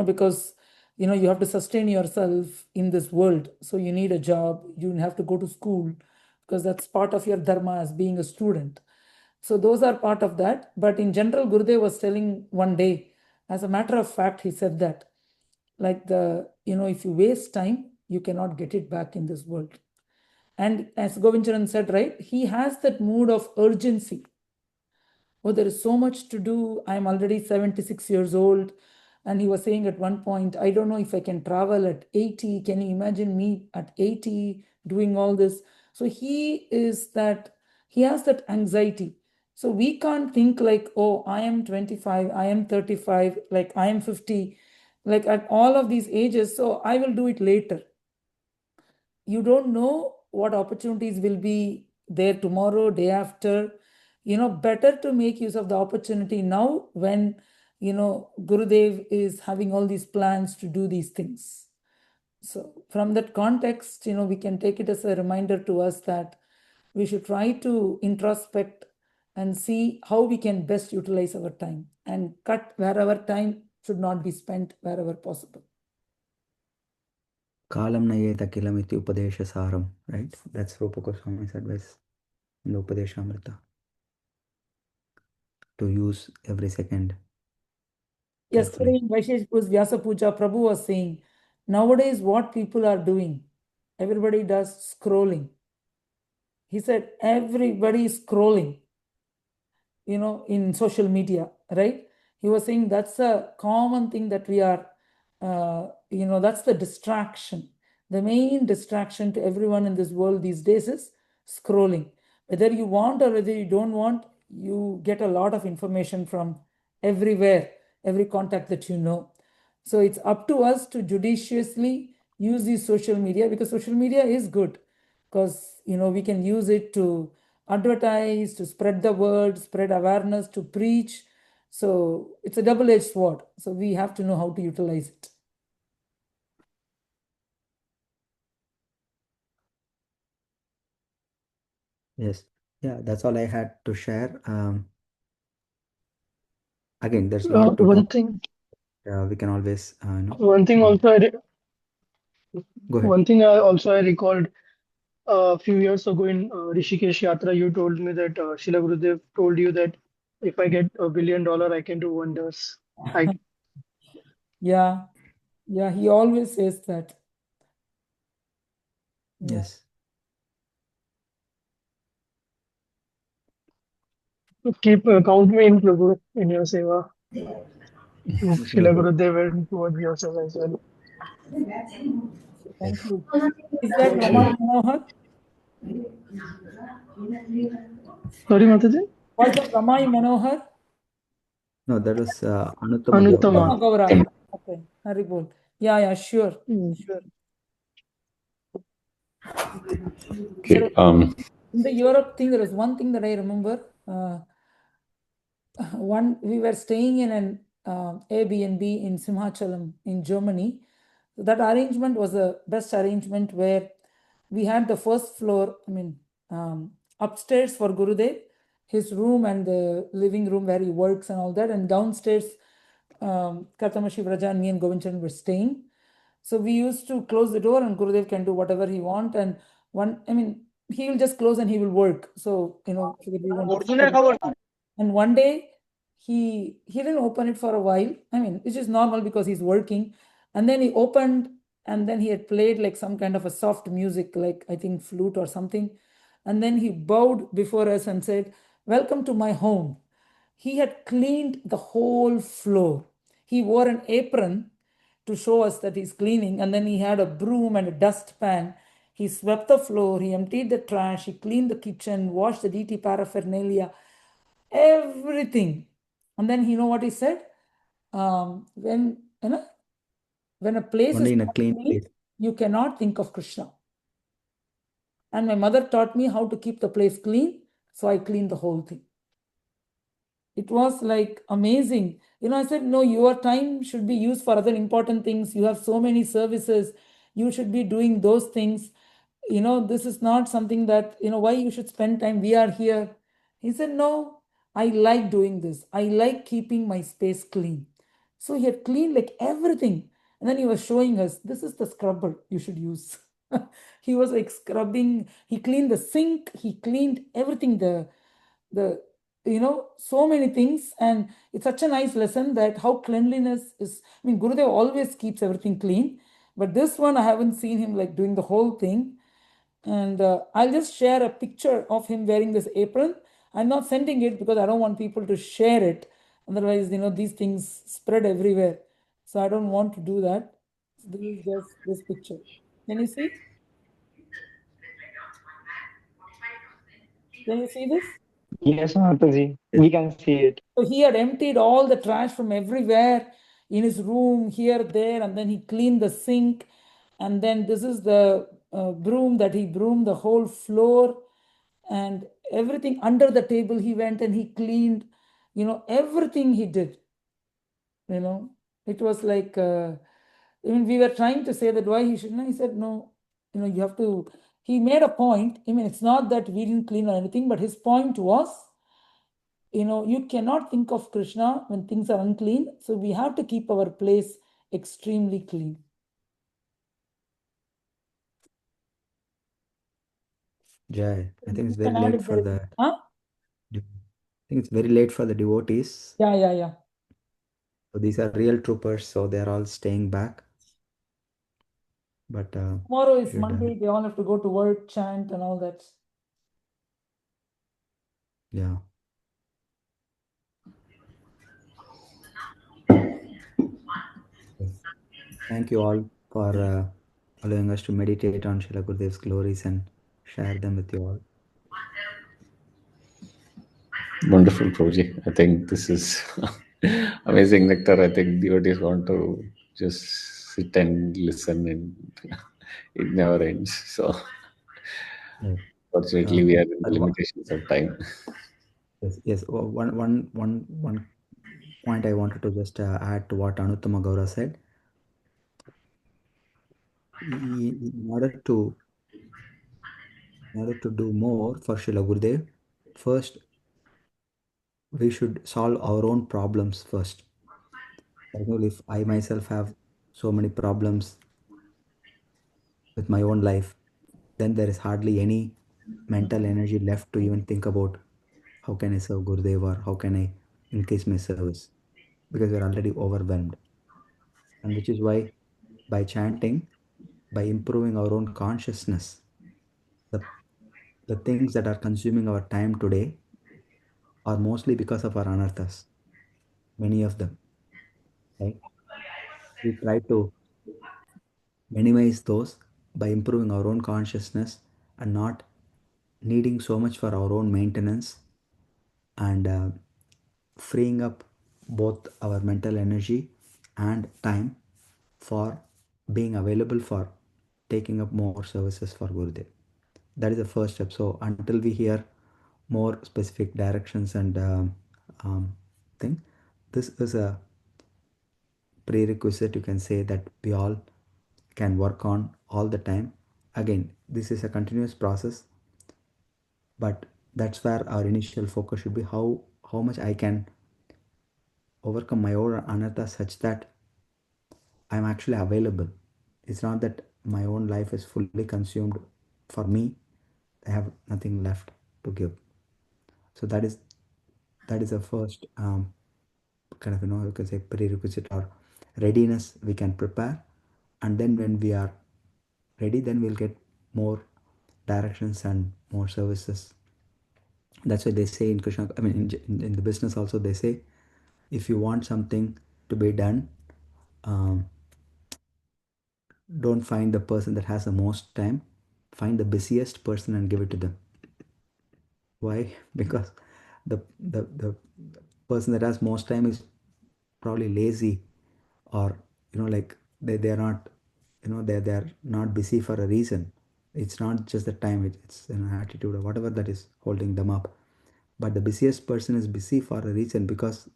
because, you have to sustain yourself in this world. So you need a job, you have to go to school, because that's part of your dharma as being a student. So those are part of that. But in general, Gurudev was telling one day, as a matter of fact, he said that, like if you waste time, you cannot get it back in this world. And as Govinda said, right, he has that mood of urgency. Oh, there is so much to do. I'm already 76 years old. And he was saying at one point, I don't know if I can travel at 80. Can you imagine me at 80 doing all this? So he is that he has that anxiety. So we can't think like, oh, I am 25, I am 35, like I am 50, like at all of these ages, so I will do it later. You don't know what opportunities will be there tomorrow, day after. Better to make use of the opportunity now when, Gurudev is having all these plans to do these things. So from that context, we can take it as a reminder to us that we should try to introspect and see how we can best utilize our time and cut wherever time should not be spent wherever possible. Kalam nayeta kilamiti upadesha saram, right? That's Rupa Goswami's advice in the Upadeshamrita. To use every second. Yesterday in Vaishesh's Vyasa Puja, Prabhu was saying, nowadays what people are doing, everybody does scrolling. He said, everybody is scrolling, in social media, right? He was saying that's a common thing that we are, that's the distraction. The main distraction to everyone in this world these days is scrolling. Whether you want or whether you don't want, you get a lot of information from everywhere, every contact that you know. So it's up to us to judiciously use these social media, because social media is good, because we can use it to advertise, to spread the word, spread awareness, to preach. So it's a double-edged sword. So we have to know how to utilize it. Yes. Yeah, that's all I had to share. Again, there's a lot to One talk. thing. We can always, One thing also, go ahead. one thing I recalled a few years ago in Rishikesh Yatra, you told me that Srila Gurudev told you that if I get $1 billion, I can do wonders. I Yeah, he always says that. Yeah. Yes. keep count me in Prabhu in your seva. Srila Gurudev and towards yourself as well. Thank you. Is that Ramai Manohar? Sorry, Mataji? Was that Ramai Manohar? No, that was Anuttama Gaur. Anuttama. Gaura. Okay, Haribol. Yeah, sure. Sure. Okay. In the Europe thing, there was one thing that I remember. We were staying in an Airbnb in Simhachalam in Germany. So that arrangement was the best arrangement, where we had the first floor, upstairs for Gurudev, his room and the living room where he works and all that, and downstairs, Kartamashi Vraja and me and Govindan were staying. So we used to close the door and Gurudev can do whatever he want. And he will just close and he will work. So, so that we won't disturb. And one day he didn't open it for a while. Which is normal because he's working. And then he opened, and then he had played like some kind of a soft music, like I think flute or something. And then he bowed before us and said, "Welcome to my home." He had cleaned the whole floor. He wore an apron to show us that he's cleaning, and then he had a broom and a dustpan. He swept the floor, he emptied the trash, he cleaned the kitchen, washed the DT paraphernalia, everything. And then you know what he said? When a place Only is in a not clean clean, place. you cannot think of Krishna. And my mother taught me how to keep the place clean, so I cleaned the whole thing. It was like amazing. I said, no, your time should be used for other important things. You have so many services. You should be doing those things. This is not something that, why you should spend time. We are here. He said, no, I like doing this. I like keeping my space clean. So he had cleaned like everything. And then he was showing us, this is the scrubber you should use. He was like scrubbing. He cleaned the sink. He cleaned everything, the so many things. And it's such a nice lesson that how cleanliness is. Gurudev always keeps everything clean, but this one I haven't seen him like doing the whole thing. And I'll just share a picture of him wearing this apron. I'm not sending it because I don't want people to share it, otherwise these things spread everywhere, so I don't want to do that. So this is just this picture. Can you see? Can you see this? Yes, Mataji, we can see it. So he had emptied all the trash from everywhere in his room, here, there, and then he cleaned the sink. And then this is the broom that he broomed the whole floor, and everything under the table he went and he cleaned, everything he did. It was like, I mean, we were trying to say that why he shouldn't. He said, no, you have to. He made a point. I mean, it's not that we didn't clean or anything, but his point was, you cannot think of Krishna when things are unclean. So we have to keep our place extremely clean. Jai, I think it's You can very add late if for there is. the. Huh? I think it's very late for the devotees. Yeah. So these are real troopers, so they're all staying back. But Tomorrow is should Monday. They all have to go to work, chant, and all that. yeah. Yes. Thank you all for allowing us to meditate on Srila Gurudev's glories and share them with you all. Wonderful, Prabhuji. I think this is amazing nectar. I think devotees want to just sit and listen, and it never ends. So, Yeah. fortunately, we are in the But limitations of time. yes. One point I wanted to just add to what Anuttama Gaura said. In order to do more for Srila Gurudev, first we should solve our own problems first. For example, if I myself have so many problems with my own life, then there is hardly any mental energy left to even think about how can I serve Gurudev or how can I increase my service, because we're already overwhelmed. And which is why by chanting, by improving our own consciousness, the, the things that are consuming our time today are mostly because of our anarthas, many of them, right? We try to minimize those by improving our own consciousness and not needing so much for our own maintenance, and freeing up both our mental energy and time for being available for taking up more services for Gurudev. That is the first step. So until we hear more specific directions and thing, this is a prerequisite, you can say, that we all can work on all the time. Again, this is a continuous process, but that's where our initial focus should be. How much I can overcome my own anartha such that I'm actually available. It's not that my own life is fully consumed for me. I have nothing left to give. So that is the first kind of, you can say, prerequisite or readiness we can prepare. And then when we are ready, then we'll get more directions and more services. That's why they say in Krishna, I mean, in the business also, they say, if you want something to be done, um, don't find the person that has the most time, find the busiest person and give it to them. Why? Because the person that has most time is probably lazy, or like they are not, they're not busy for a reason. It's not just the time, it's an attitude or whatever that is holding them up. But the busiest person is busy for a reason, because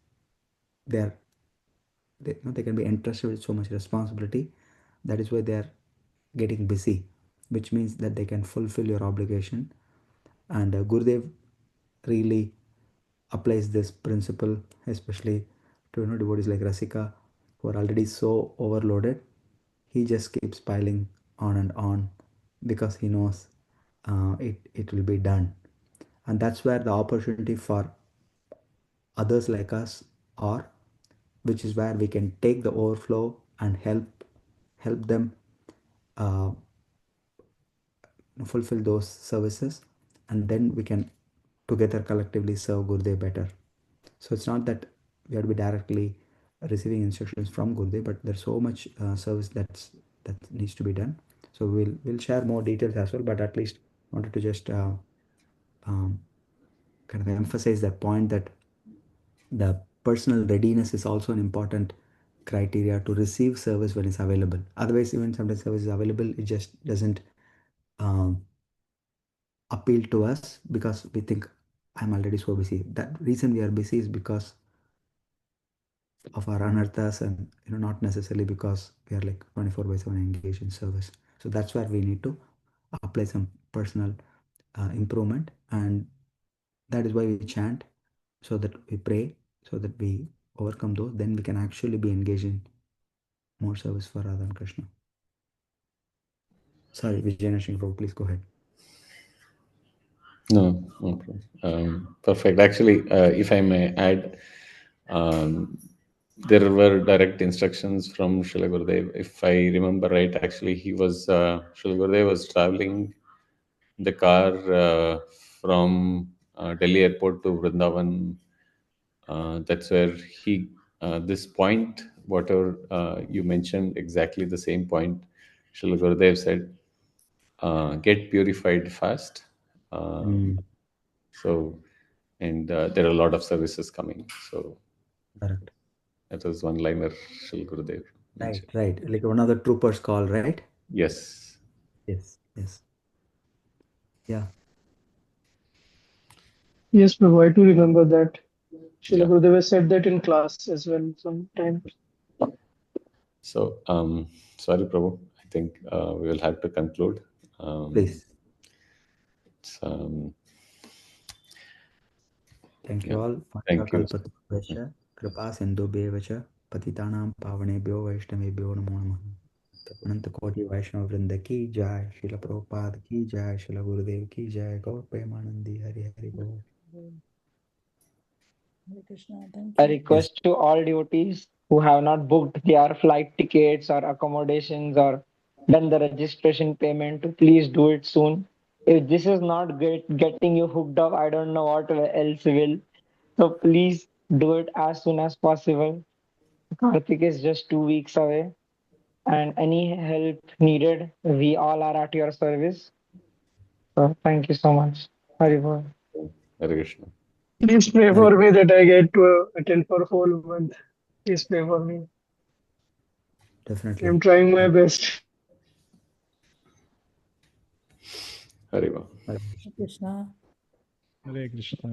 they're they can be entrusted with so much responsibility. That is why they are getting busy, which means that they can fulfill your obligation. And Gurudev really applies this principle, especially to devotees like Rasika, who are already so overloaded. He just keeps piling on and on, because he knows it will be done. And that's where the opportunity for others like us are, which is where we can take the overflow and help them uh, fulfill those services, and then we can together collectively serve Gurudev better. So it's not that we have to be directly receiving instructions from Gurudev, but there's so much service that needs to be done. So we'll share more details as well, but at least wanted to just kind of emphasize that point that the personal readiness is also an important criteria to receive service when it's available. Otherwise, even sometimes service is available, it just doesn't um, appeal to us because we think I'm already so busy. That reason we are busy is because of our anarthas, and not necessarily because we are like 24/7 engaged in service. So that's where we need to apply some personal improvement, and that is why we chant, so that we pray, so that we overcome those. Then we can actually be engaged in more service for Radha and Krishna. Sorry, Vijayanarsingh Prabhu, please go ahead. No, okay. Perfect. Actually, if I may add, there were direct instructions from Srila Gurudev. If I remember right, actually, Srila Gurudev was traveling the car from Delhi airport to Vrindavan. That's where this point, whatever you mentioned, exactly the same point, Srila Gurudev said, get purified fast. So, and there are a lot of services coming. So, Correct. that was one liner Srila Gurudev mentioned. Right. Like one of the troopers call, right? Yes. Yes. Yeah. Yes, Prabhu, I do remember that. Srila Yeah. Gurudeva said that in class as well sometimes. So, sorry, Prabhu. I think we will have to conclude. Please. Thank you Yeah. all. Thank you. Kripa sindhubhyev cha patitanam pavanebhyo vaishnavebhyo namo namah. अनंत कोटि वैष्णव वृंद की जय, श्रील प्रभुपाद की जय, श्रील गुरुदेव की जय, गौर प्रेमानंदी हरि हरि बोल. Hare Krishna, thank A you. request to all devotees who have not booked their flight tickets or accommodations or done the registration payment to please do it soon. If this is not getting you hooked up, I don't know what else will. So please do it as soon as possible. Kartik is just 2 weeks away, and any help needed, we all are at your service. So thank you so much. Haribol. Hare Krishna. Please pray for me that I get to attend for a whole month. Please pray for me. Definitely. I'm trying my best. Hare Krishna. Hare Krishna. Hare Krishna.